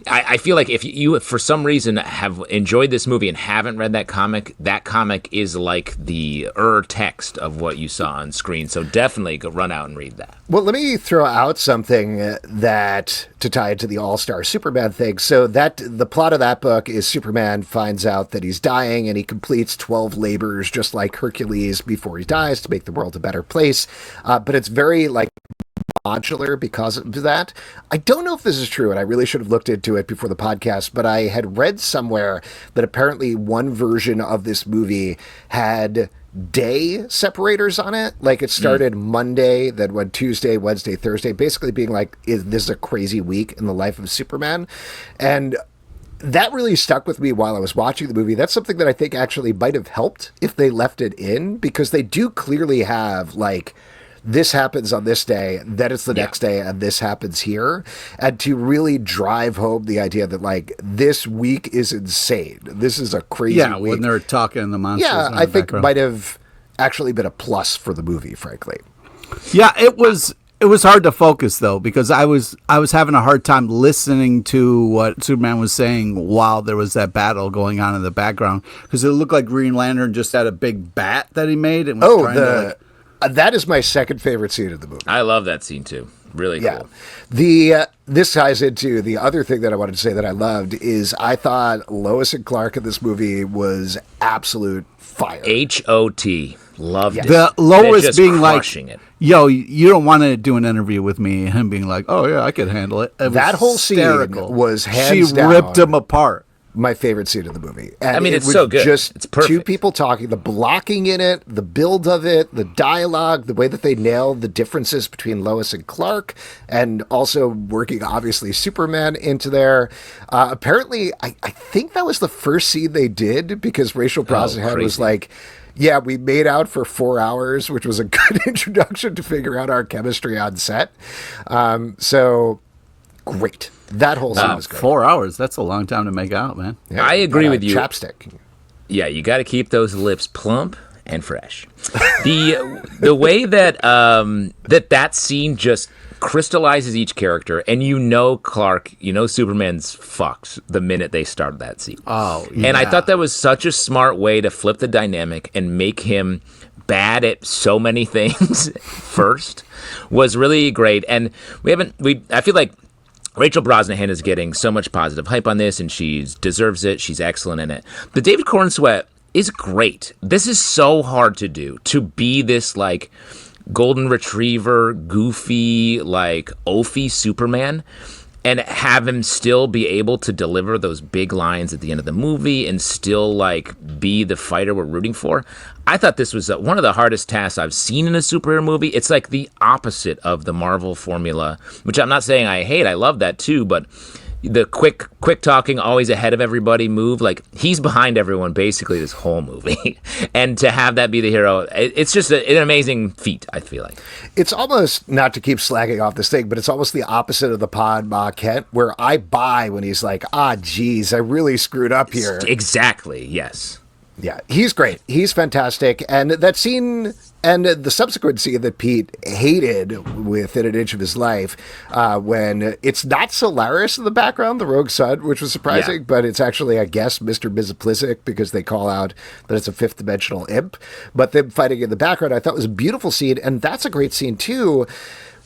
I feel like if you, for some reason, have enjoyed this movie and haven't read that comic is like the text of what you saw on screen. So definitely go run out and read that. Well, let me throw out something that to tie into the All-Star Superman thing. So that the plot of that book is Superman finds out that he's dying and he completes 12 labors just like Hercules before he dies to make the world a better place. But it's very like modular because of that. I don't know if this is true, and I really should have looked into it before the podcast, but I had read somewhere that apparently one version of this movie had day separators on it. Like it started Monday, then went Tuesday, Wednesday, Thursday, basically being like, this is a crazy week in the life of Superman. And that really stuck with me while I was watching the movie. That's something that I think actually might have helped if they left it in, because they do clearly have like, this happens on this day, then it's the next day, and this happens here. And to really drive home the idea that, like, this week is insane. This is a crazy week. When they're talking the monsters. Yeah, I think might have actually been a plus for the movie, frankly. Yeah, it was hard to focus, though, because I was having a hard time listening to what Superman was saying while there was that battle going on in the background, because it looked like Green Lantern just had a big bat that he made and was trying to, like, that is my second favorite scene of the movie. I love that scene too. Really cool. This ties into the other thing that I wanted to say that I loved is I thought Lois and Clark in this movie was absolute fire. HOT. Loved it. The Lois being like, it. yo, you don't want to do an interview with me. Him being like, oh yeah, I could handle it. That whole hysterical. Scene was hands down. She ripped him apart. My favorite scene of the movie. And I mean, it's so good. Just it's perfect. Two people talking, the blocking in it, the build of it, the dialogue, the way that they nailed the differences between Lois and Clark, and also working, obviously, Superman into there. Apparently, I think that was the first scene they did, because Rachel Brosnahan was like, yeah, we made out for 4 hours, which was a good introduction to figure out our chemistry on set. So great. That whole scene was great. 4 hours. That's a long time to make out, man. Yeah, I agree with you. Chapstick. Yeah, you got to keep those lips plump and fresh. The way that that scene just crystallizes each character, and Clark, Superman's fucked the minute they start that scene. Oh, yeah. And I thought that was such a smart way to flip the dynamic and make him bad at so many things first was really great. And I feel like Rachel Brosnahan is getting so much positive hype on this, and she deserves it. She's excellent in it. But David Cornsweet is great. This is so hard to do, to be this like golden retriever, goofy, like oafy Superman, and have him still be able to deliver those big lines at the end of the movie and still like be the fighter we're rooting for. I thought this was one of the hardest tasks I've seen in a superhero movie. It's like the opposite of the Marvel formula, which I'm not saying I hate. I love that too, but the quick talking, always ahead of everybody move, like he's behind everyone basically this whole movie. And to have that be the hero, it's just an amazing feat, I feel like. It's almost, not to keep slagging off this thing, but it's almost the opposite of the Pod Ma Kent, where I buy when he's like, geez, I really screwed up here. Exactly, yes. Yeah, he's great. He's fantastic. And that scene and the subsequent scene that Pete hated within an inch of his life, when it's not Solaris in the background, the Rogue Sun, which was surprising, but it's actually, I guess, Mr. Mizaplistic, because they call out that it's a fifth dimensional imp. But them fighting in the background, I thought was a beautiful scene. And that's a great scene, too,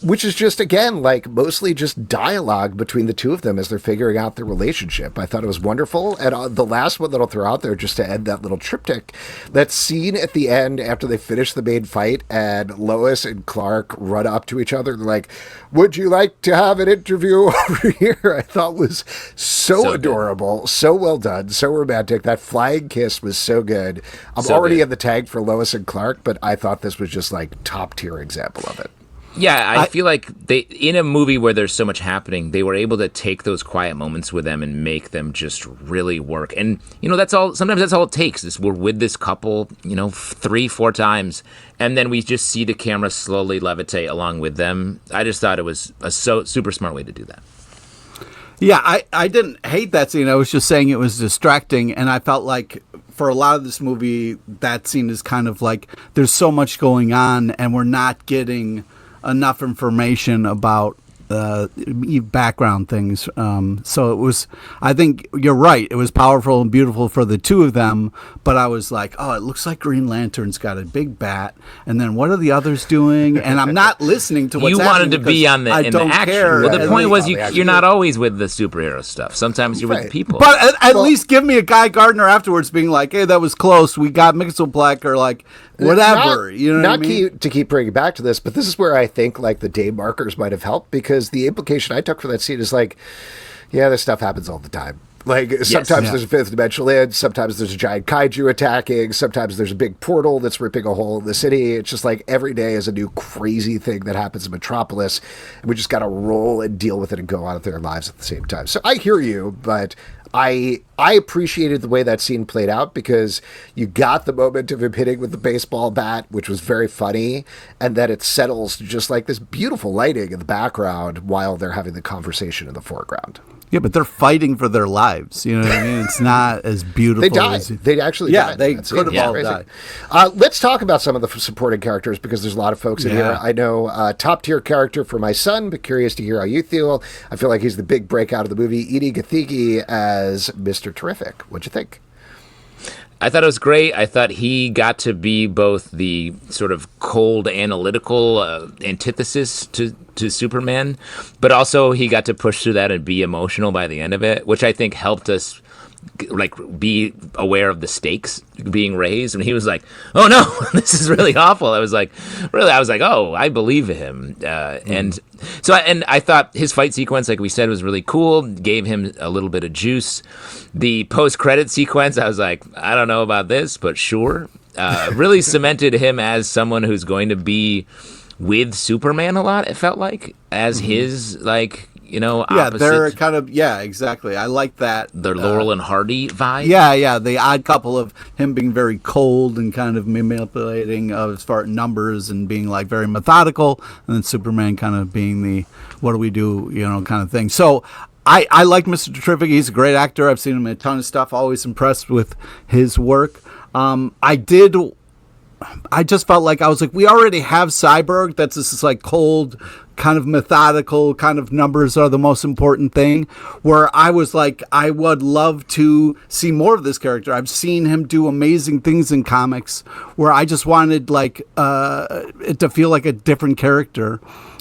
which is just, again, like mostly just dialogue between the two of them as they're figuring out their relationship. I thought it was wonderful. And the last one that I'll throw out there, just to end that little triptych, that scene at the end after they finish the main fight and Lois and Clark run up to each other, they're like, would you like to have an interview over here? I thought was so adorable, good. So well done, so romantic. That flying kiss was so good. I'm already in the tank for Lois and Clark, but I thought this was just like top tier example of it. Yeah, I feel like in a movie where there's so much happening, they were able to take those quiet moments with them and make them just really work. And, that's all, sometimes that's all it takes is we're with this couple, 3-4 times, and then we just see the camera slowly levitate along with them. I just thought it was a super smart way to do that. Yeah, I didn't hate that scene. I was just saying it was distracting, and I felt like for a lot of this movie, that scene is kind of like there's so much going on, and we're not getting enough information about background things. So it was, I think you're right. It was powerful and beautiful for the two of them, but I was like, oh, it looks like Green Lantern's got a big bat. And then what are the others doing? And I'm not listening to what's you happening. You wanted to be in the action. Care. Well, the point was you're not always with the superhero stuff. Sometimes you're with the people. But at least give me a Guy Gardner afterwards being like, hey, that was close. We got Mixelplack, or like, whatever. Not to keep bringing back to this, but this is where I think like the day markers might have helped, because the implication I took for that scene is like, yeah, this stuff happens all the time. Like sometimes there's a fifth dimensional in, sometimes there's a giant kaiju attacking, sometimes there's a big portal that's ripping a hole in the city. It's just like every day is a new crazy thing that happens in Metropolis, and we just got to roll and deal with it and go on with their lives at the same time. So I hear you, but I appreciated the way that scene played out, because you got the moment of him hitting with the baseball bat, which was very funny, and then it settles to just like this beautiful lighting in the background while they're having the conversation in the foreground. Yeah, but they're fighting for their lives. You know what I mean? It's not as beautiful. They died. They actually died. Yeah, they could have all died. Let's talk about some of the supporting characters, because there's a lot of folks in here. I know top tier character for my son, but curious to hear how you feel. I feel like he's the big breakout of the movie. Edie Gathegi as Mr. Terrific. What'd you think? I thought it was great. I thought he got to be both the sort of cold, analytical antithesis to Superman, but also he got to push through that and be emotional by the end of it, which I think helped us like be aware of the stakes being raised. And he was like, "Oh no, this is really awful." I was like, "Oh, I believe him." And so, I thought his fight sequence, like we said, was really cool. Gave him a little bit of juice. The post-credit sequence, I was like, I don't know about this, but sure. Really cemented him as someone who's going to be with Superman a lot. It felt like as his Yeah, they're opposite. kind of, yeah, exactly. I like that. The Laurel and Hardy vibe. Yeah, the odd couple of him being very cold and kind of manipulating as far as numbers and being like very methodical, and then Superman kind of being the what do we do, kind of thing. So I like Mr. Terrific. He's a great actor. I've seen him in a ton of stuff. Always impressed with his work. I just felt like I was like, we already have Cyborg. That's this like cold, kind of methodical, kind of numbers are the most important thing. Where I was like, I would love to see more of this character. I've seen him do amazing things in comics. Where I just wanted like it to feel like a different character,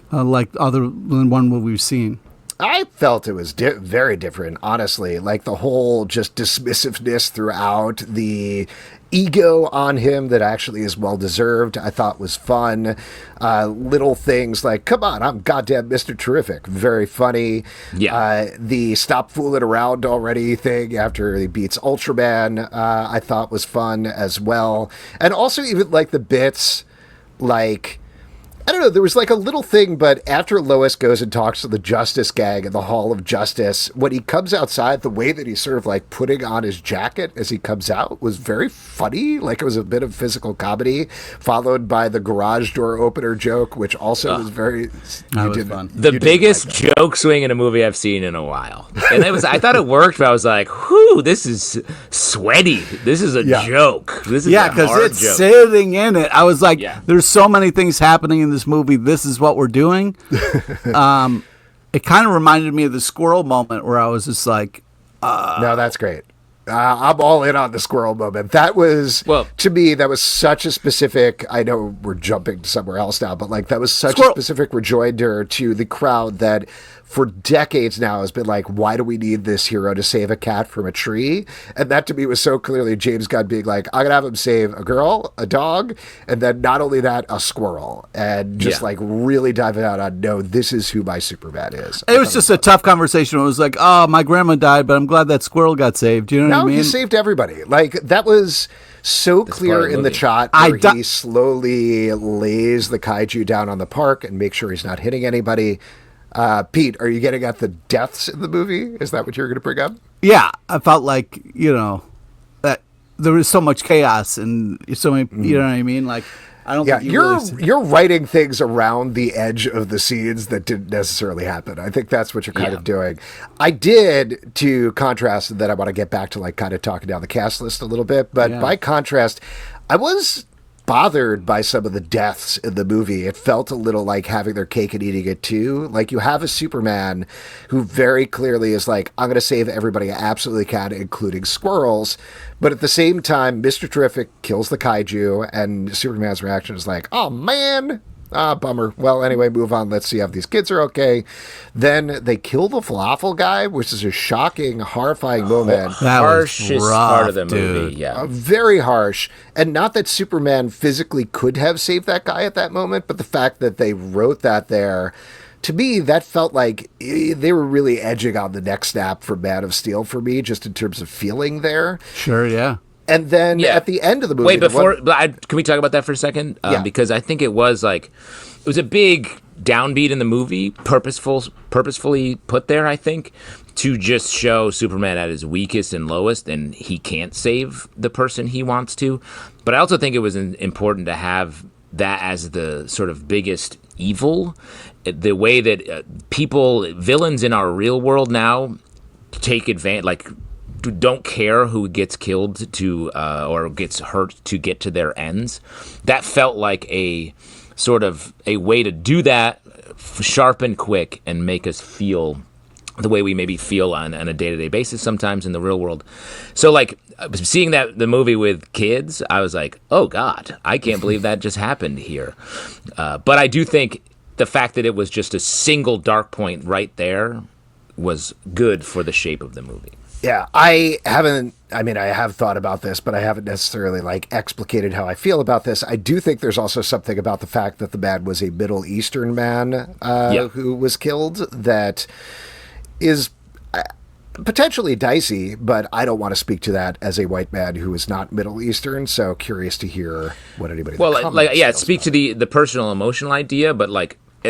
like other than one we've seen. I felt it was very different, honestly. Like the whole just dismissiveness throughout, the ego on him that actually is well-deserved, I thought was fun. Little things like, come on, I'm goddamn Mr. Terrific. Very funny. Yeah. The stop fooling around already thing after he beats Ultraman, I thought was fun as well. And also even like the bits like... I don't know, there was like a little thing, but after Lois goes and talks to the Justice Gang in the Hall of Justice, when he comes outside, the way that he's sort of like putting on his jacket as he comes out was very funny. Like it was a bit of physical comedy, followed by the garage door opener joke, which also was very... That was fun. The biggest joke swing in a movie I've seen in a while. And I thought it worked, but I was like, whew, this is sweaty. This is a joke. This is a because hard it's joke. sitting in it. I was like, there's so many things happening in this movie. This is what we're doing. It kind of reminded me of the squirrel moment where I was just like, no, that's great. I'm all in on the squirrel moment. That was, to me, that was such a specific, I know we're jumping to somewhere else now, but like that was such a specific rejoinder to the crowd that for decades now has been like, why do we need this hero to save a cat from a tree? And that to me was so clearly James Gunn being like, I'm going to have him save a girl, a dog, and then not only that, a squirrel. And just like really diving out on, no, this is who my Superman is. It was just a tough conversation. It was like, oh, my grandma died, but I'm glad that squirrel got saved. You know what I mean? He saved everybody. Like that was so clear in the shot where he slowly lays the kaiju down on the park and makes sure he's not hitting anybody. Pete, are you getting at the deaths in the movie? Is that what you're going to bring up? Yeah, I felt like, that there was so much chaos and so many, you know what I mean? Like, I don't think you're writing things around the edge of the scenes that didn't necessarily happen. I think that's what you're kind of doing. I did, to contrast, that I want to get back to like kind of talking down the cast list a little bit, but by contrast, I was bothered by some of the deaths in the movie. It felt a little like having their cake and eating it too. Like you have a Superman who very clearly is like, I'm going to save everybody I absolutely can, including squirrels. But at the same time, Mr. Terrific kills the kaiju and Superman's reaction is like, oh man, bummer. Well, anyway, move on. Let's see if these kids are okay. Then they kill the falafel guy, which is a shocking, horrifying moment. That harshest was rough, part of the dude. movie. Yeah, very harsh. And not that Superman physically could have saved that guy at that moment, but the fact that they wrote that there, to me, that felt like they were really edging on the neck snap for Man of Steel for me, just in terms of feeling there. Sure, yeah. And then at the end of the movie... Wait, can we talk about that for a second? Because I think it was a big downbeat in the movie, purposefully put there, I think, to just show Superman at his weakest and lowest, and he can't save the person he wants to. But I also think it was important to have that as the sort of biggest evil. The way that villains in our real world now take advantage, don't care who gets killed or gets hurt to get to their ends. That felt like a sort of a way to do that sharp and quick and make us feel the way we maybe feel on a day-to-day basis sometimes in the real world. So seeing the movie with kids, I was like, oh God, I can't believe that just happened here. But I do think the fact that it was just a single dark point right there was good for the shape of the movie. Yeah, I have thought about this, but I haven't necessarily explicated how I feel about this. I do think there's also something about the fact that the man was a Middle Eastern man who was killed that is potentially dicey, but I don't want to speak to that as a white man who is not Middle Eastern, so curious to hear what anybody... Speak to the personal emotional idea, but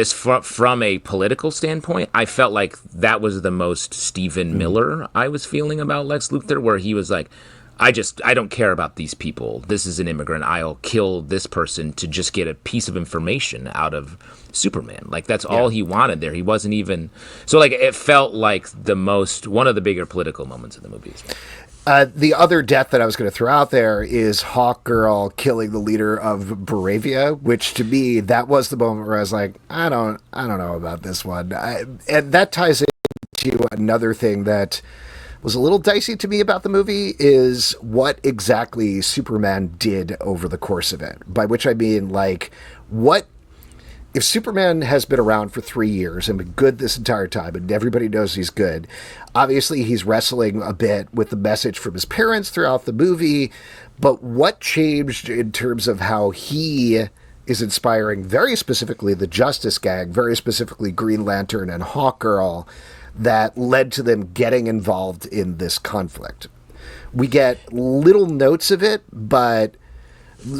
from a political standpoint, I felt like that was the most Stephen Miller I was feeling about Lex Luthor, where he was like, I don't care about these people. This is an immigrant. I'll kill this person to just get a piece of information out of Superman. Like, that's all he wanted there. He wasn't even... So, like, it felt like one of the bigger political moments in the movie. The other death that I was going to throw out there is Hawkgirl killing the leader of Baravia, which to me, that was the moment where I was like, I don't know about this one. And that ties into another thing that was a little dicey to me about the movie, is what exactly Superman did over the course of it. By which I mean, like, what if Superman has been around for 3 years and been good this entire time, and everybody knows he's good? Obviously, he's wrestling a bit with the message from his parents throughout the movie, but what changed in terms of how he is inspiring, very specifically, the Justice Gang, very specifically Green Lantern and Hawkgirl, that led to them getting involved in this conflict? We get little notes of it, but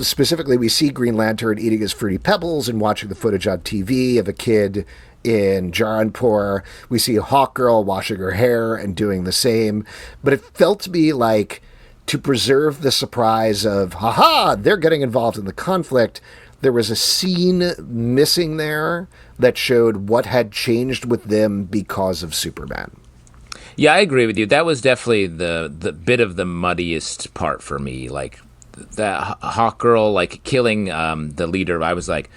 specifically we see Green Lantern eating his Fruity Pebbles and watching the footage on TV of a kid in Jaranpur. We see Hawkgirl washing her hair and doing the same. But it felt to me like, to preserve the surprise of, haha, they're getting involved in the conflict, there was a scene missing there that showed what had changed with them because of Superman. Yeah, I agree with you. That was definitely the bit of the muddiest part for me. Like, that Hawkgirl, like, killing the leader, I was like,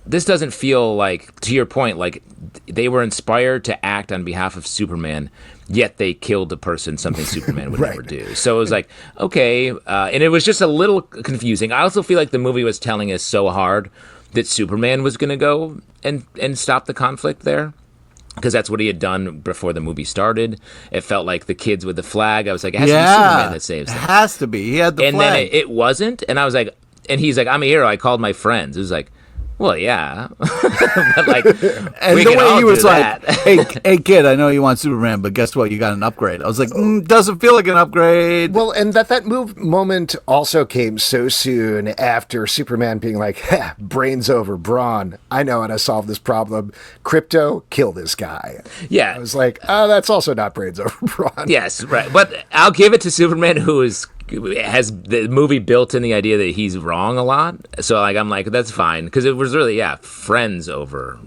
this doesn't feel like, to your point, like, they were inspired to act on behalf of Superman, yet they killed a person, something Superman would never do. So it was like, okay, and it was just a little confusing. I also feel like the movie was telling us so hard that Superman was going to go and stop the conflict there, because that's what he had done before the movie started. It felt like the kids with the flag. I was like, it has to be Superman that saves them. It has to be. He had the flag. And then it wasn't, and I was like, and he's like, I'm a hero. I called my friends. It was like, well, yeah. But, like, and we the can way all he do was like, that. hey, kid, I know you want Superman, but guess what? You got an upgrade. I was like, doesn't feel like an upgrade. Well, and that moment also came so soon after Superman being like, brains over brawn. I know how to solve this problem. Krypto, kill this guy. Yeah. I was like, that's also not brains over brawn. Yes, right. But I'll give it to Superman, who has the movie built in the idea that he's wrong a lot. So, like, I'm like, that's fine, because it was really, friends over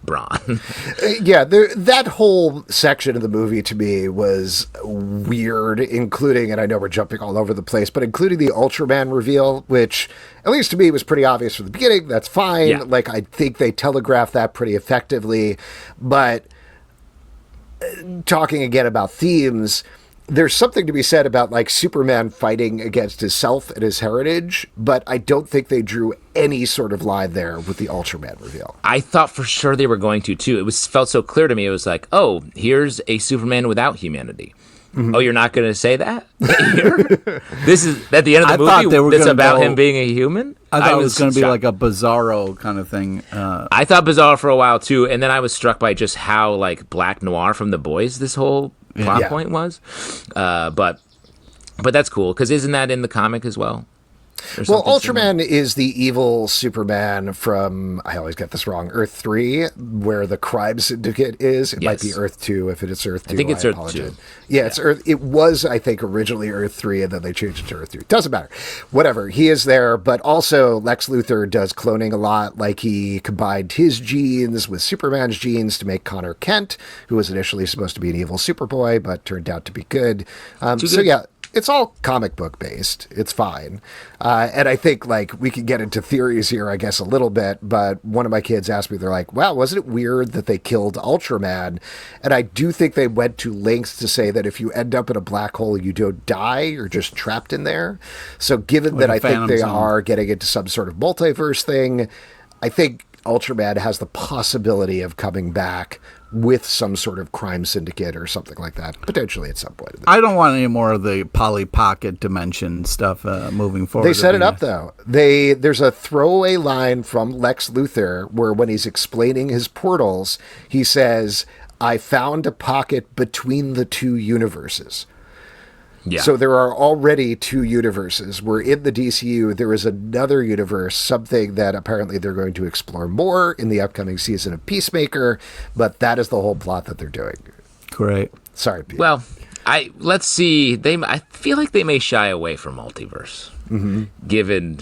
brawn. That whole section of the movie to me was weird, including, and I know we're jumping all over the place, but including the Ultraman reveal, which, at least to me, was pretty obvious from the beginning. That's fine. Yeah. Like, I think they telegraphed that pretty effectively. But talking again about themes, there's something to be said about, like, Superman fighting against his self and his heritage, but I don't think they drew any sort of line there with the Ultraman reveal. I thought for sure they were going to, too. It felt so clear to me. It was like, oh, here's a Superman without humanity. Mm-hmm. Oh, you're not going to say that here? This is at the end of the movie. That's about him being a human. I thought it was going to be like a Bizarro kind of thing. I thought Bizarro for a while too, and then I was struck by just how, like, Black Noir from The Boys this whole plot point was. But that's cool, because isn't that in the comic as well? Well, Ultraman is the evil Superman from, I always get this wrong, Earth 3, where the crime syndicate is. It might be Earth 2 if it is Earth 2. I think it's Earth 2. Yeah, it's Earth. It was, I think, originally Earth 3, and then they changed it to Earth 3. Doesn't matter. Whatever. He is there, but also Lex Luthor does cloning a lot. Like, he combined his genes with Superman's genes to make Connor Kent, who was initially supposed to be an evil Superboy, but turned out to be good. It's all comic book based. It's fine. And I think, like, we can get into theories here, I guess, a little bit. But one of my kids asked me, they're like, wow, wasn't it weird that they killed Ultraman? And I do think they went to lengths to say that if you end up in a black hole, you don't die. You're just trapped in there. So given that I think they are getting into some sort of multiverse thing, I think Ultraman has the possibility of coming back with some sort of crime syndicate or something like that, potentially at some point. I don't want any more of the Polly Pocket dimension stuff moving forward. They set it up, though. There's a throwaway line from Lex Luthor where when he's explaining his portals, he says, I found a pocket between the two universes. Yeah. So there are already 2 universes. We're in the DCU. There is another universe, something that apparently they're going to explore more in the upcoming season of Peacemaker, but that is the whole plot that they're doing. Great. Sorry, Pete. Well, let's see. I feel like they may shy away from multiverse, given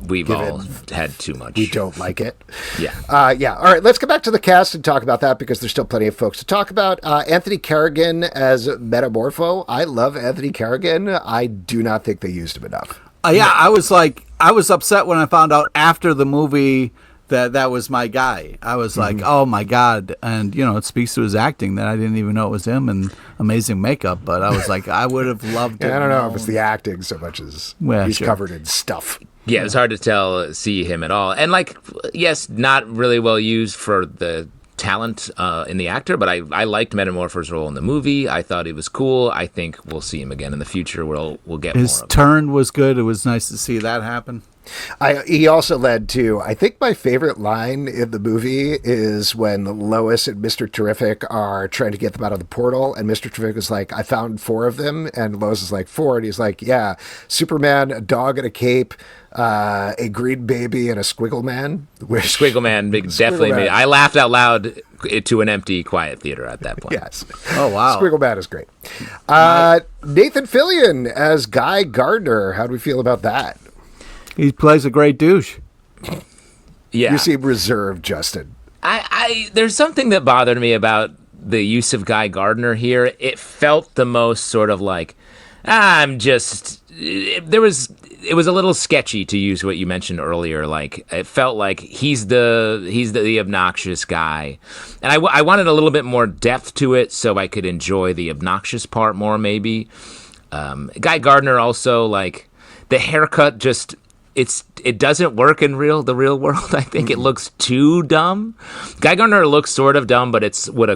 we've all had too much. We don't like it. Yeah. Yeah. All right. Let's get back to the cast and talk about that because there's still plenty of folks to talk about. Anthony Carrigan as Metamorpho. I love Anthony Carrigan. I do not think they used him enough. Yeah, I was upset when I found out after the movie that was my guy. I was like, oh my God. And, it speaks to his acting that I didn't even know it was him and amazing makeup. But I was like, I would have loved it. I don't know if it's the acting so much as he's covered in stuff. Yeah, it was hard to see him at all. And, yes, not really well used for the talent in the actor, but I liked Metamorpho's role in the movie. I thought he was cool. I think we'll see him again in the future. We'll get his more of turn was good. It was nice to see that happen. He also led to, I think my favorite line in the movie is when Lois and Mr. Terrific are trying to get them out of the portal, and Mr. Terrific is like, I found 4 of them, and Lois is like, 4, and he's like, yeah, Superman, a dog in a cape, a green baby, and a squiggle man. Squiggle Man definitely made. I laughed out loud to an empty, quiet theater at that point. Yes. Oh, wow. Squiggle Man is great. Nathan Fillion as Guy Gardner. How do we feel about that? He plays a great douche. Yeah. You seem reserved, Justin. There's something that bothered me about the use of Guy Gardner here. It felt the most sort of like, it was a little sketchy, to use what you mentioned earlier. Like, it felt like he's the obnoxious guy, and I wanted a little bit more depth to it so I could enjoy the obnoxious part more. Maybe Guy Gardner also, like, the haircut just. It doesn't work in the real world. I think it looks too dumb. Guy Gardner looks sort of dumb, but it's what a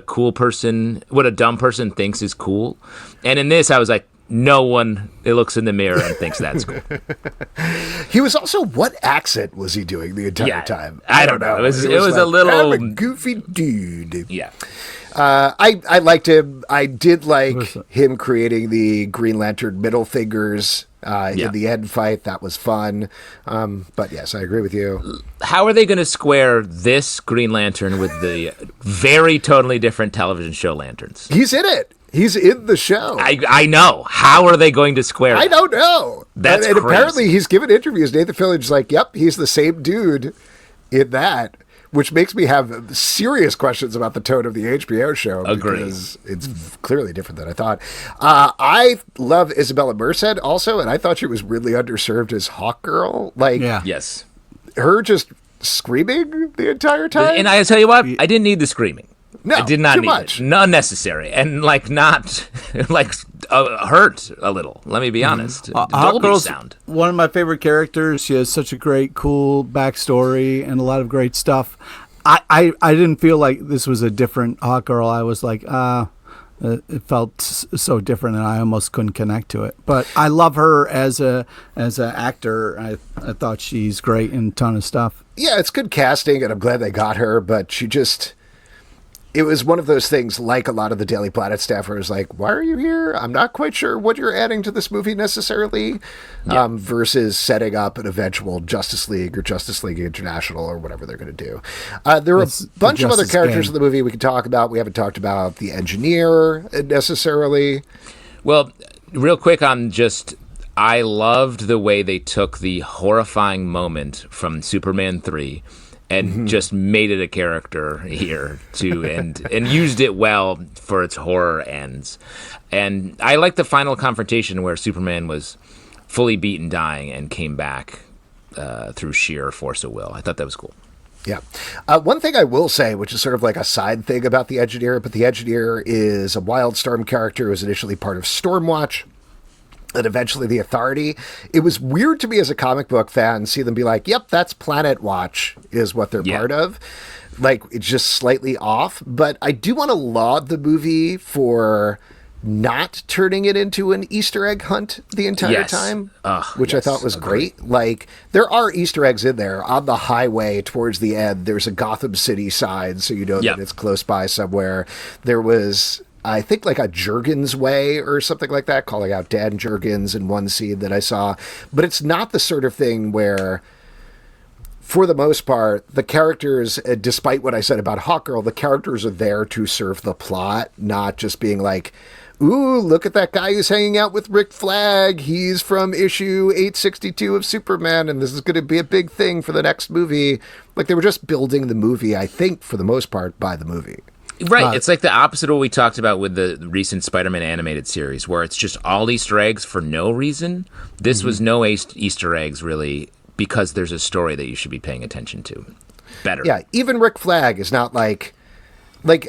dumb person thinks is cool. And in this, I was like, no one looks in the mirror and thinks that's cool. He was also, what accent was he doing the entire time? I don't know. It was like, a little, I'm a goofy dude. Yeah. I liked him. I did like him creating the Green Lantern middle fingers in the end fight. That was fun. But yes, I agree with you. How are they going to square this Green Lantern with the very totally different television show lanterns? He's in it. He's in the show. I know. How are they going to square I don't know. That's and crazy. Apparently he's given interviews. Nathan Fillion's like, yep, he's the same dude in that. Which makes me have serious questions about the tone of the HBO show. Agreed. Because it's clearly different than I thought. I love Isabella Merced also, and I thought she was really underserved as Hawkgirl. Like, yes, her just screaming the entire time. And I tell you what, I didn't need the screaming. No, I did not too need much. it. Unnecessary. And not hurt a little. Let me be honest. Dolby sound. One of my favorite characters. She has such a great, cool backstory and a lot of great stuff. I didn't feel like this was a different Hawkgirl. I was like, it felt so different, and I almost couldn't connect to it. But I love her as an actor. I thought she's great in a ton of stuff. Yeah, it's good casting, and I'm glad they got her, but she just... It was one of those things, like a lot of the Daily Planet staff, where it was like, why are you here? I'm not quite sure what you're adding to this movie necessarily, versus setting up an eventual Justice League or Justice League International or whatever they're going to do. There are a bunch of other characters in the movie we can talk about. We haven't talked about the engineer necessarily. Well, real quick on just... I loved the way they took the horrifying moment from Superman 3 and just made it a character here too, and used it well for its horror ends. And I like the final confrontation where Superman was fully beaten, dying, and came back through sheer force of will. I thought that was cool. Yeah. One thing I will say, which is sort of like a side thing about the Engineer, but the Engineer is a Wildstorm character who was initially part of Stormwatch. And eventually the Authority. It was weird to me as a comic book fan see them be like, yep, that's Planet Watch is what they're part of. Like, it's just slightly off. But I do want to laud the movie for not turning it into an Easter egg hunt the entire time, which I thought was great. Like, there are Easter eggs in there. On the highway towards the end, there's a Gotham City sign, so you know that it's close by somewhere. There was... I think like a Jurgens way or something like that, calling out Dan Jurgens in one scene that I saw. But it's not the sort of thing where, for the most part, the characters, despite what I said about Hawkgirl, the characters are there to serve the plot, not just being like, ooh, look at that guy who's hanging out with Rick Flag. He's from issue 862 of Superman, and this is going to be a big thing for the next movie. Like, they were just building the movie, I think, for the most part, by the movie. Right. It's like the opposite of what we talked about with the recent Spider-Man animated series, where it's just all Easter eggs for no reason. This was no Easter eggs, really, because there's a story that you should be paying attention to. Better. Yeah, even Rick Flag is not like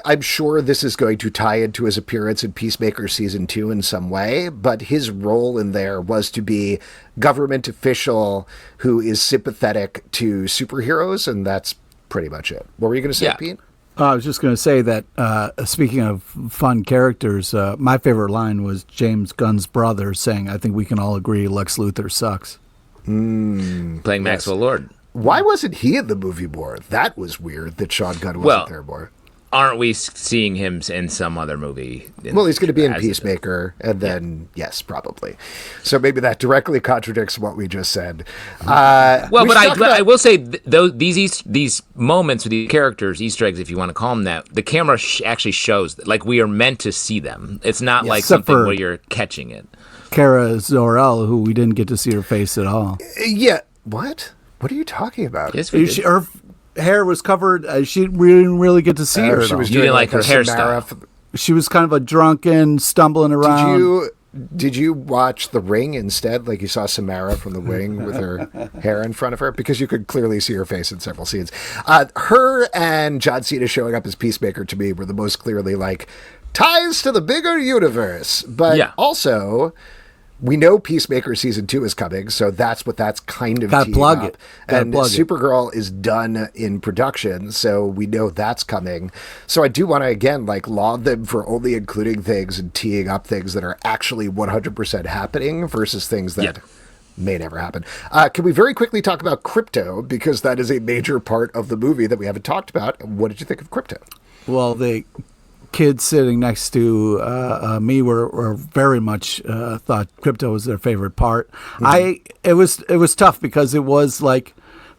I'm sure this is going to tie into his appearance in Peacemaker Season 2 in some way, but his role in there was to be government official who is sympathetic to superheroes, and that's pretty much it. What were you going to say, Pete? I was just going to say that, speaking of fun characters, my favorite line was James Gunn's brother saying, I think we can all agree Lex Luthor sucks. Playing Maxwell Lord. Why wasn't he in the movie more? That was weird that Sean Gunn wasn't there more. Aren't we seeing him in some other movie? Well, he's going to be in Peacemaker, and then, yes, probably. So maybe that directly contradicts what we just said. But I will say, these moments with these characters, Easter eggs, if you want to call them that, the camera actually shows that, like, we are meant to see them. It's not like something where you're catching it. Kara Zor-El, who we didn't get to see her face at all. Yeah. What? What are you talking about? Yes, we did. Her hair was covered. She didn't really get to see her. She was you didn't like her hairstyle. She was kind of a drunken, stumbling around. Did you watch The Ring instead? Like you saw Samara from The Ring with her hair in front of her? Because you could clearly see her face in several scenes. Her and John Cena showing up as Peacemaker to me were the most clearly like ties to the bigger universe. But also, we know Peacemaker Season 2 is coming, so that's what that's kind of teeing plug up. it. And Supergirl is done in production, so we know that's coming. So I do want to, again, like, laud them for only including things and teeing up things that are actually 100% happening versus things that may never happen. Can we very quickly talk about Crypto, because that is a major part of the movie that we haven't talked about. What did you think of Crypto? Well, the kids sitting next to me were very much thought Crypto was their favorite part. It was tough because it was like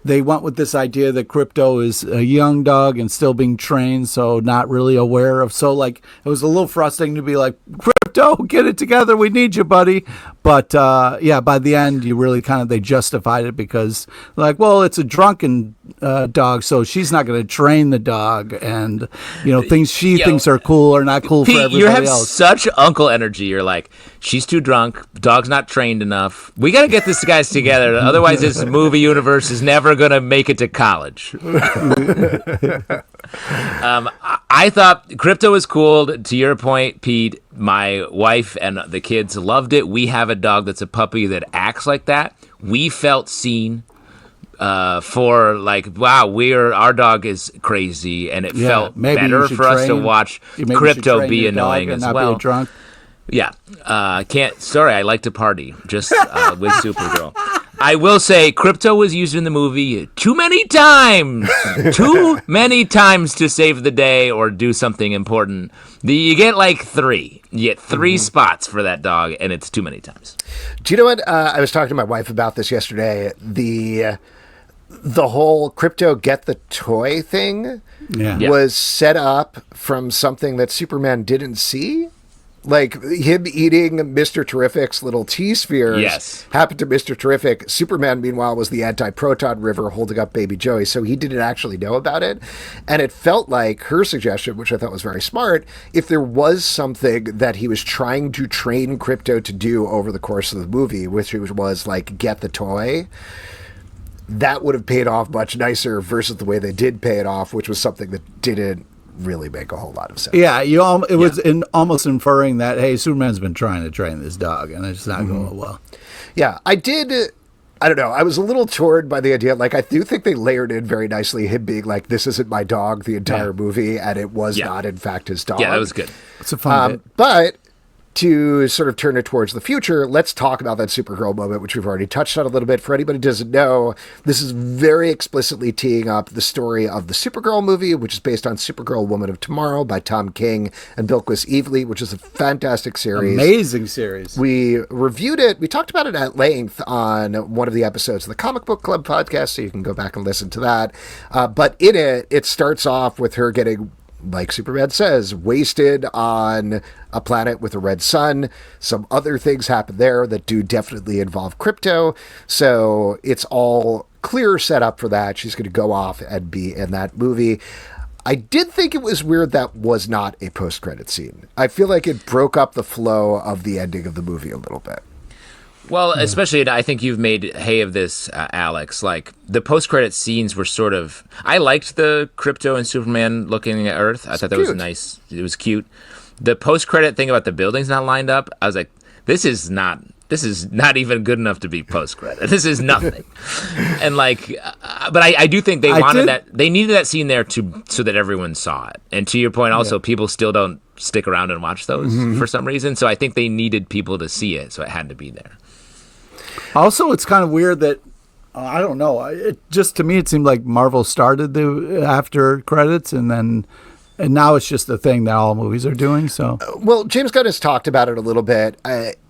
they went with this idea that Crypto is a young dog and still being trained, so not really aware of. So like it was a little frustrating to be like, Crypto, get it together, we need you, buddy. But by the end, you really they justified it because like, well, it's a drunken dog, so she's not going to train the dog, and things she thinks are cool are not cool Pete, for everybody you have else. such uncle energy. You're like, she's too drunk, dog's not trained enough. We got to get this guys together, otherwise this movie universe is never going to make it to college. I thought Crypto was cool. To your point, Pete, my wife and the kids loved it. We have a dog that's a puppy that acts like that. We felt seen for like, wow, our dog is crazy, and it felt better for us to watch Crypto be annoying as well. Be a drunk. Yeah, sorry, I like to party just with Supergirl. I will say Crypto was used in the movie too many times to save the day or do something important. You get like 3. You get 3 spots for that dog, and it's too many times. Do you know what? I was talking to my wife about this yesterday. The whole Crypto get the toy thing was set up from something that Superman didn't see. Like, him eating Mr. Terrific's little T-spheres happened to Mr. Terrific. Superman, meanwhile, was the anti-proton river holding up baby Joey, so he didn't actually know about it. And it felt like her suggestion, which I thought was very smart, if there was something that he was trying to train Crypto to do over the course of the movie, which was like, get the toy, that would have paid off much nicer versus the way they did pay it off, which was something that didn't really make a whole lot of sense. Yeah, it was almost inferring that, hey, Superman's been trying to train this dog, and it's not going well. Yeah, I don't know. I was a little torn by the idea. Like, I do think they layered in very nicely him being like, this isn't my dog the entire movie, and it was not, in fact, his dog. Yeah, that was good. It's a fun bit. But to sort of turn it towards the future, let's talk about that Supergirl moment, which we've already touched on a little bit. For anybody who doesn't know, this is very explicitly teeing up the story of the Supergirl movie, which is based on Supergirl Woman of Tomorrow by Tom King and Bilquis Evely, which is a fantastic series. Amazing series. We reviewed it. We talked about it at length on one of the episodes of the Comic Book Club podcast, so you can go back and listen to that. But in it starts off with her getting, like Superman says, wasted on a planet with a red sun. Some other things happen there that do definitely involve crypto. So it's all clear set up for that. She's going to go off and be in that movie. I did think it was weird that was not a post-credit scene. I feel like it broke up the flow of the ending of the movie a little bit. Well, especially, I think you've made hay of this, Alex. Like, the post-credit scenes were sort of... I liked the Crypto and Superman looking at Earth. I thought that was nice. It was cute. The post-credit thing about the buildings not lined up, I was like, this is not even good enough to be post-credit. This is nothing. And, like... but I do think they wanted that... They needed that scene there so that everyone saw it. And to your point, also, people still don't stick around and watch those for some reason. So I think they needed people to see it, so it had to be there. Also, it's kind of weird that, I don't know, to me it seemed like Marvel started the after credits and now it's just a thing that all movies are doing. So, well, James Gunn has talked about it a little bit.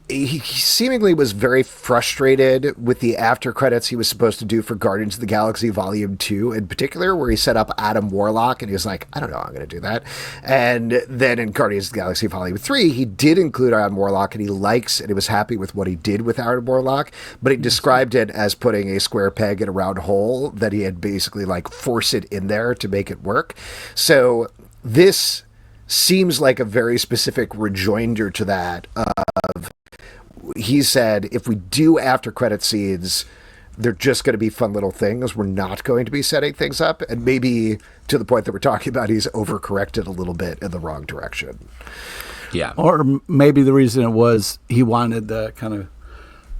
He seemingly was very frustrated with the after credits he was supposed to do for Guardians of the Galaxy Volume 2 in particular, where he set up Adam Warlock, and he was like, I don't know how I'm going to do that. And then in Guardians of the Galaxy Volume 3, he did include Adam Warlock, and he was happy with what he did with Adam Warlock, but he described it as putting a square peg in a round hole, that he had basically like forced it in there to make it work. So this seems like a very specific rejoinder to that of... He said, if we do after credit scenes, they're just going to be fun little things. We're not going to be setting things up. And maybe to the point that we're talking about, he's overcorrected a little bit in the wrong direction. Yeah. Or maybe the reason it was he wanted the kind of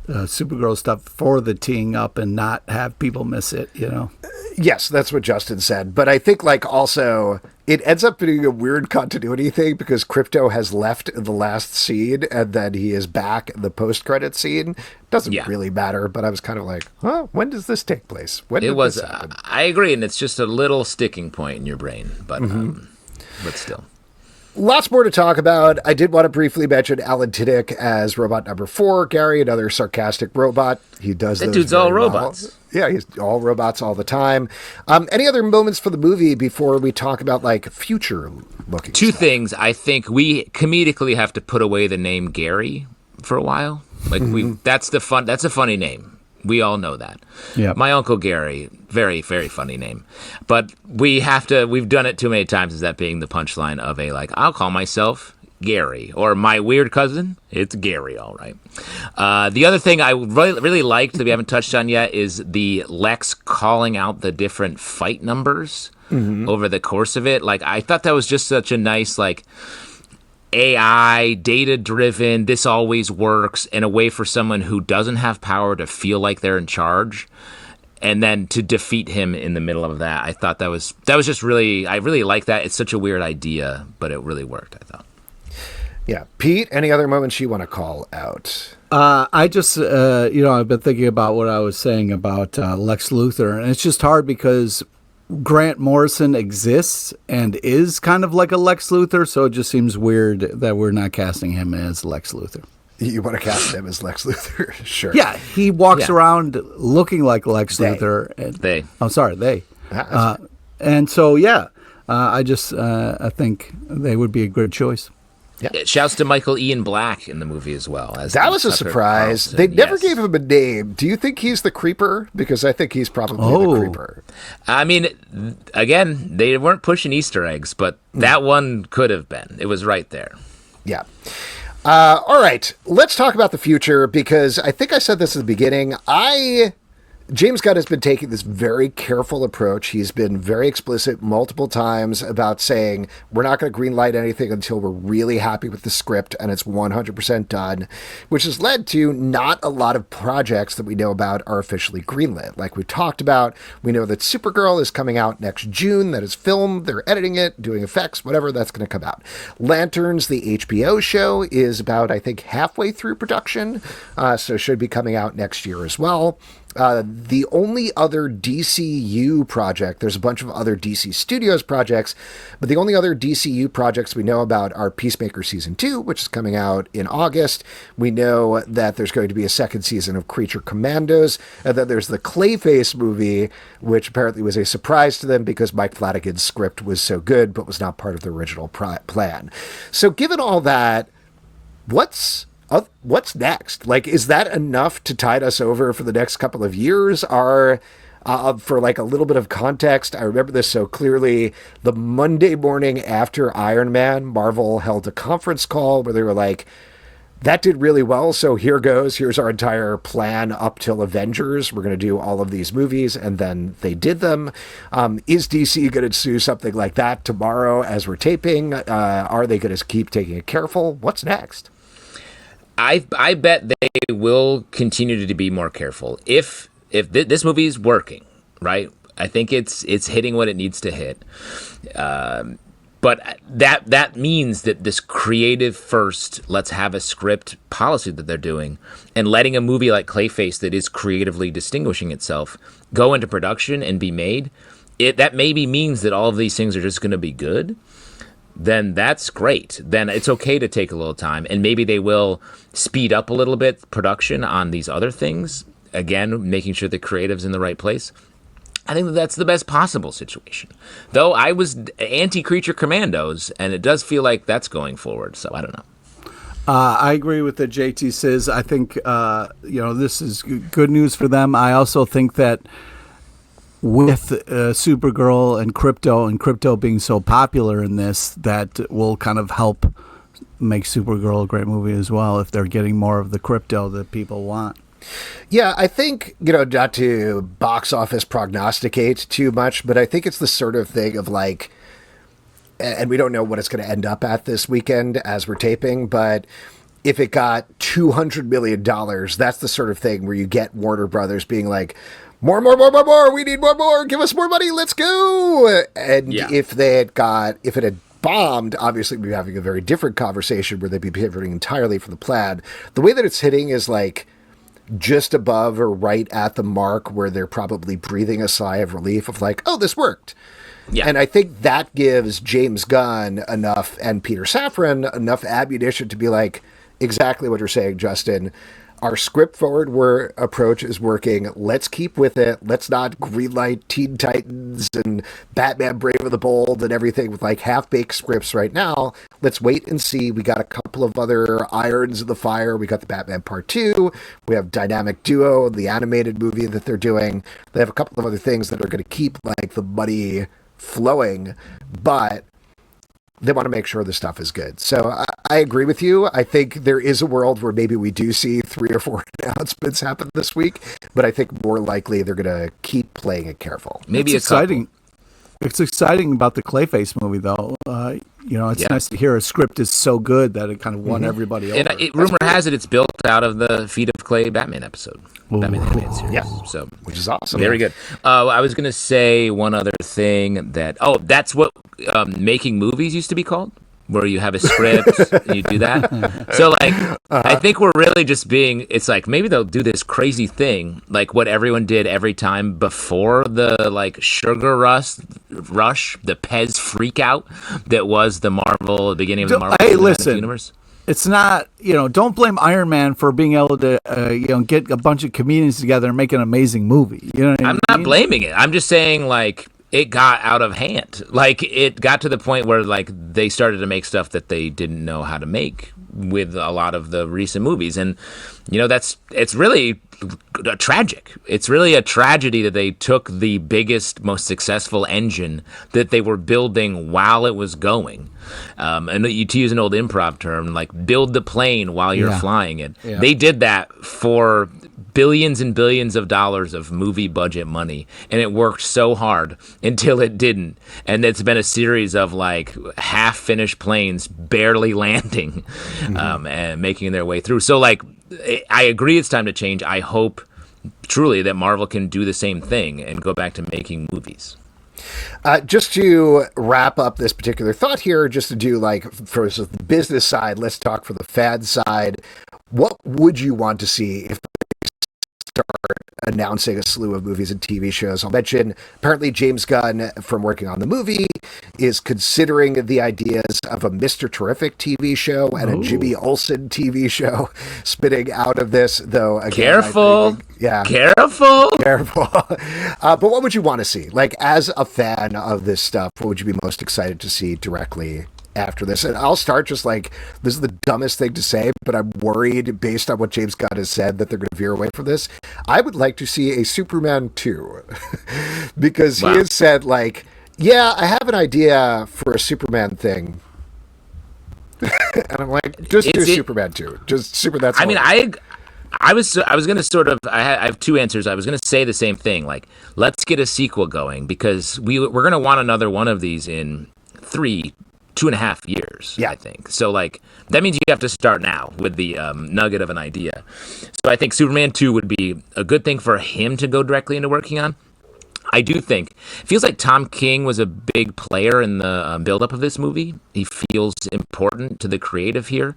Supergirl stuff for the teeing up and not have people miss it, you know? Yes, that's what Justin said. But I think, like, also, it ends up being a weird continuity thing because Crypto has left in the last scene and then he is back in the post-credit scene. Doesn't really matter, but I was kind of like, huh, when does this take place? When did this happen? I agree, and it's just a little sticking point in your brain, but still. Lots more to talk about. I did want to briefly mention Alan Tudyk as robot number 4. Gary, another sarcastic robot. He does that those dude's all robots. Well. Yeah, he's all robots all the time. Any other moments for the movie before we talk about, like, future-looking Two stuff? things. I think we comedically have to put away the name Gary for a while. Like, that's a funny name. We all know that. Yeah. My Uncle Gary, very, very funny name. But we've done it too many times as that being the punchline of I'll call myself Gary. Or my weird cousin, it's Gary, all right. The other thing I really liked that we haven't touched on yet is the Lex calling out the different fight numbers over the course of it. Like, I thought that was just such a nice, like, AI, data-driven, this always works, in a way for someone who doesn't have power to feel like they're in charge, and then to defeat him in the middle of that. I thought that was just really, I really like that. It's such a weird idea, but it really worked, I thought. Yeah. Pete, any other moments you want to call out? I just, I've been thinking about what I was saying about Lex Luthor, and it's just hard because Grant Morrison exists and is kind of like a Lex Luthor, so it just seems weird that we're not casting him as Lex Luthor. You want to cast him as Lex Luthor? Sure. Yeah, he walks around looking like Lex Luthor. They. I'm sorry, they. And so, I think they would be a good choice. Yeah. Shouts to Michael Ian Black in the movie as well. That was a surprise. Carlson. They never gave him a name. Do you think he's the Creeper? Because I think he's probably the Creeper. I mean, again, they weren't pushing Easter eggs, but that one could have been. It was right there. Yeah. All right. Let's talk about the future because I think I said this at the beginning. I James Gunn has been taking this very careful approach. He's been very explicit multiple times about saying we're not going to greenlight anything until we're really happy with the script and it's 100% done, which has led to not a lot of projects that we know about are officially greenlit. Like we talked about, we know that Supergirl is coming out next June. That is filmed. They're editing it, doing effects, whatever, that's going to come out. Lanterns, the HBO show, is about, I think, halfway through production, so should be coming out next year as well. The only other DCU project, there's a bunch of other DC Studios projects, but the only other DCU projects we know about are Peacemaker Season 2, which is coming out in August. We know that there's going to be a second season of Creature Commandos, and then there's the Clayface movie, which apparently was a surprise to them because Mike Flanagan's script was so good, but was not part of the original plan. So given all that, what's next? Like, is that enough to tide us over for the next couple of years? For like a little bit of context, I remember this so clearly. The Monday morning after Iron Man, Marvel held a conference call where they were like, that did really well, so here goes. Here's our entire plan up till Avengers. We're going to do all of these movies, and then they did them. Is DC going to do something like that tomorrow as we're taping? Are they going to keep taking it careful? What's next? I bet they will continue to be more careful. If this movie is working, right? I think it's hitting what it needs to hit. But that means that this creative first, let's have a script policy that they're doing, and letting a movie like Clayface that is creatively distinguishing itself go into production and be made, that maybe means that all of these things are just going to be good. Then that's great. Then it's okay to take a little time, and maybe they will speed up a little bit production on these other things. Again, making sure the creative's in the right place. I think that's the best possible situation. Though I was anti-Creature Commandos, and it does feel like that's going forward, so I don't know. I agree with what JT says. I think, this is good news for them. I also think that with Supergirl and Crypto being so popular in this, that will kind of help make Supergirl a great movie as well if they're getting more of the crypto that people want. Yeah, I think, not to box office prognosticate too much, but I think it's the sort of thing of like, and we don't know what it's going to end up at this weekend as we're taping, but if it got $200 million, that's the sort of thing where you get Warner Brothers being like, more, we need more, give us more money, let's go. And if it had bombed, obviously we'd be having a very different conversation where they'd be pivoting entirely from the plan. The way that it's hitting is like just above or right at the mark where they're probably breathing a sigh of relief of like, oh, this worked. Yeah. And I think that gives James Gunn enough, and Peter Safran enough ammunition to be like, exactly what you're saying, Justin. Our script forward approach is working. Let's keep with it. Let's not greenlight Teen Titans and Batman Brave and the Bold and everything with like half-baked scripts right now. Let's wait and see. We got a couple of other irons in the fire. We got the Batman Part 2. We have Dynamic Duo, the animated movie that they're doing. They have a couple of other things that are going to keep like the money flowing, but they want to make sure the stuff is good. So I agree with you. I think there is a world where maybe we do see 3 or 4 announcements happen this week, but I think more likely they're going to keep playing it careful. Maybe it's exciting. It's exciting about the Clayface movie, though. It's nice to hear a script is so good that it kind of won everybody over. And rumor has it it's built out of the Feet of Clay Batman episode. Batman animated series. Yeah. So, which is awesome. Very good. I was going to say one other thing that's what making movies used to be called, where you have a script and you do that. So, like, I think we're really just it's like, maybe they'll do this crazy thing, like what everyone did every time before the, like, sugar rush, the Pez freak out that was the beginning of the Marvel Cinematic Universe. It's not, don't blame Iron Man for being able to, get a bunch of comedians together and make an amazing movie. You know what I mean? I'm not blaming it. I'm just saying, like, it got out of hand. Like, it got to the point where, like, they started to make stuff that they didn't know how to make with a lot of the recent movies. And, it's really tragic. It's really a tragedy that they took the biggest, most successful engine that they were building while it was going. And to use an old improv term, like, build the plane while you're flying it. Yeah. They did that for billions and billions of dollars of movie budget money, and it worked so hard until it didn't, and it's been a series of like half-finished planes barely landing, and making their way through. So like, I agree it's time to change. I hope truly that Marvel can do the same thing and go back to making movies. Just to wrap up this particular thought here, just to do like for the business side, let's talk for the fan side. What would you want to see if they start announcing a slew of movies and TV shows? I'll mention apparently James Gunn, from working on the movie, is considering the ideas of a Mr. Terrific TV show and a Jimmy Olsen TV show spitting out of this, though. Again, Careful. Yeah. Careful. But what would you want to see? Like, as a fan of this stuff, what would you be most excited to see directly after this? And I'll start just like, this is the dumbest thing to say, but I'm worried based on what James Gunn has said that they're going to veer away from this. I would like to see a Superman 2 because he has said like, yeah, I have an idea for a Superman thing. And I'm like, just do Superman 2. Just super. That's. I mean, I was going to sort of, I have two answers. I was going to say the same thing. Like, let's get a sequel going because we're going to want another one of these in 2.5 years, I think. So, like, that means you have to start now with the nugget of an idea. So I think Superman 2 would be a good thing for him to go directly into working on. I do think, it feels like Tom King was a big player in the buildup of this movie. He feels important to the creative here.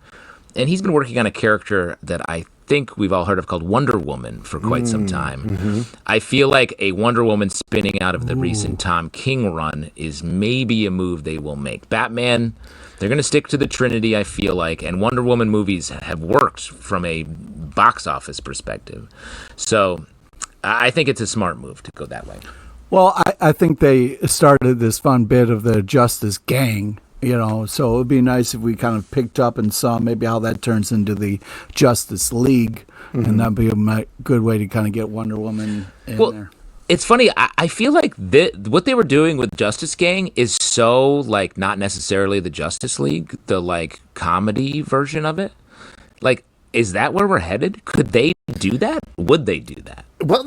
And he's been working on a character that I think we've all heard of called Wonder Woman for quite some time. Mm-hmm. I feel like a Wonder Woman spinning out of the recent Tom King run is maybe a move they will make. Batman, they're going to stick to the Trinity, I feel like, and Wonder Woman movies have worked from a box office perspective. So I think it's a smart move to go that way. Well, I think they started this fun bit of the Justice Gang, so it would be nice if we kind of picked up and saw maybe how that turns into the Justice League, and that'd be a good way to kind of get Wonder Woman in there. It's funny. I feel like what they were doing with Justice Gang is so like not necessarily the Justice League, the like comedy version of it. Like, is that where we're headed? Could they do that? Would they do that? Well,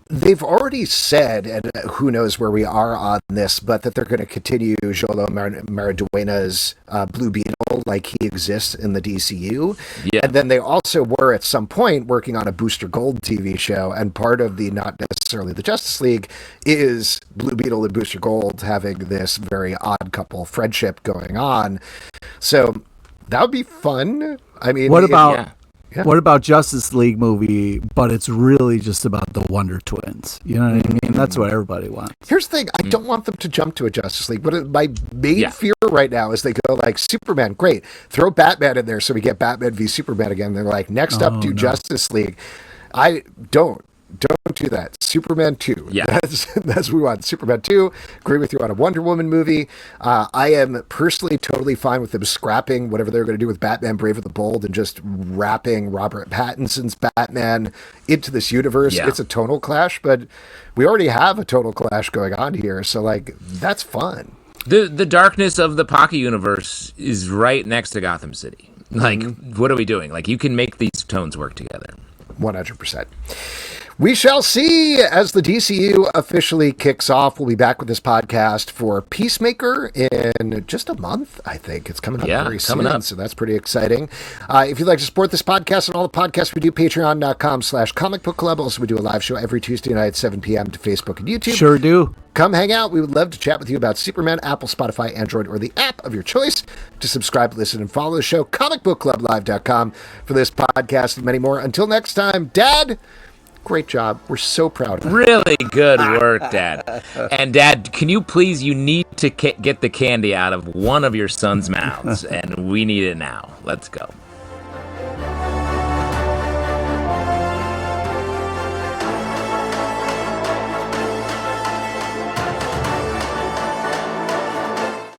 they've already said, and who knows where we are on this, but that they're going to continue Jolo Maraduena's Blue Beetle like he exists in the DCU. Yeah. And then they also were at some point working on a Booster Gold TV show, and part of the not necessarily the Justice League is Blue Beetle and Booster Gold having this very odd couple friendship going on. So that would be fun. I mean, what about Justice League movie, but it's really just about the Wonder Twins? You know what I mean? That's what everybody wants. Here's the thing. I don't want them to jump to a Justice League, but my main fear right now is they go like, Superman, great. Throw Batman in there so we get Batman v Superman again. They're like, next up, do Justice League. Don't do that. Superman 2. Yeah. That's what we want. Superman 2. Agree with you on a Wonder Woman movie. I am personally totally fine with them scrapping whatever they're going to do with Batman Brave and the Bold and just wrapping Robert Pattinson's Batman into this universe. Yeah. It's a tonal clash, but we already have a tonal clash going on here. So, like, that's fun. The darkness of the Pocket universe is right next to Gotham City. Like, what are we doing? Like, you can make these tones work together. 100%. We shall see as the DCU officially kicks off. We'll be back with this podcast for Peacemaker in just a month, I think. It's coming up very soon, so that's pretty exciting. If you'd like to support this podcast and all the podcasts we do, patreon.com/Comic Book Club. Also, we do a live show every Tuesday night at 7 p.m. to Facebook and YouTube. Sure do. Come hang out. We would love to chat with you about Superman, Apple, Spotify, Android, or the app of your choice. To subscribe, listen, and follow the show, comicbookclublive.com for this podcast and many more. Until next time, Dad, great job. We're so proud of you. Really good work, Dad. And Dad, can you please, you need to get the candy out of one of your son's mouths, and we need it now. Let's go.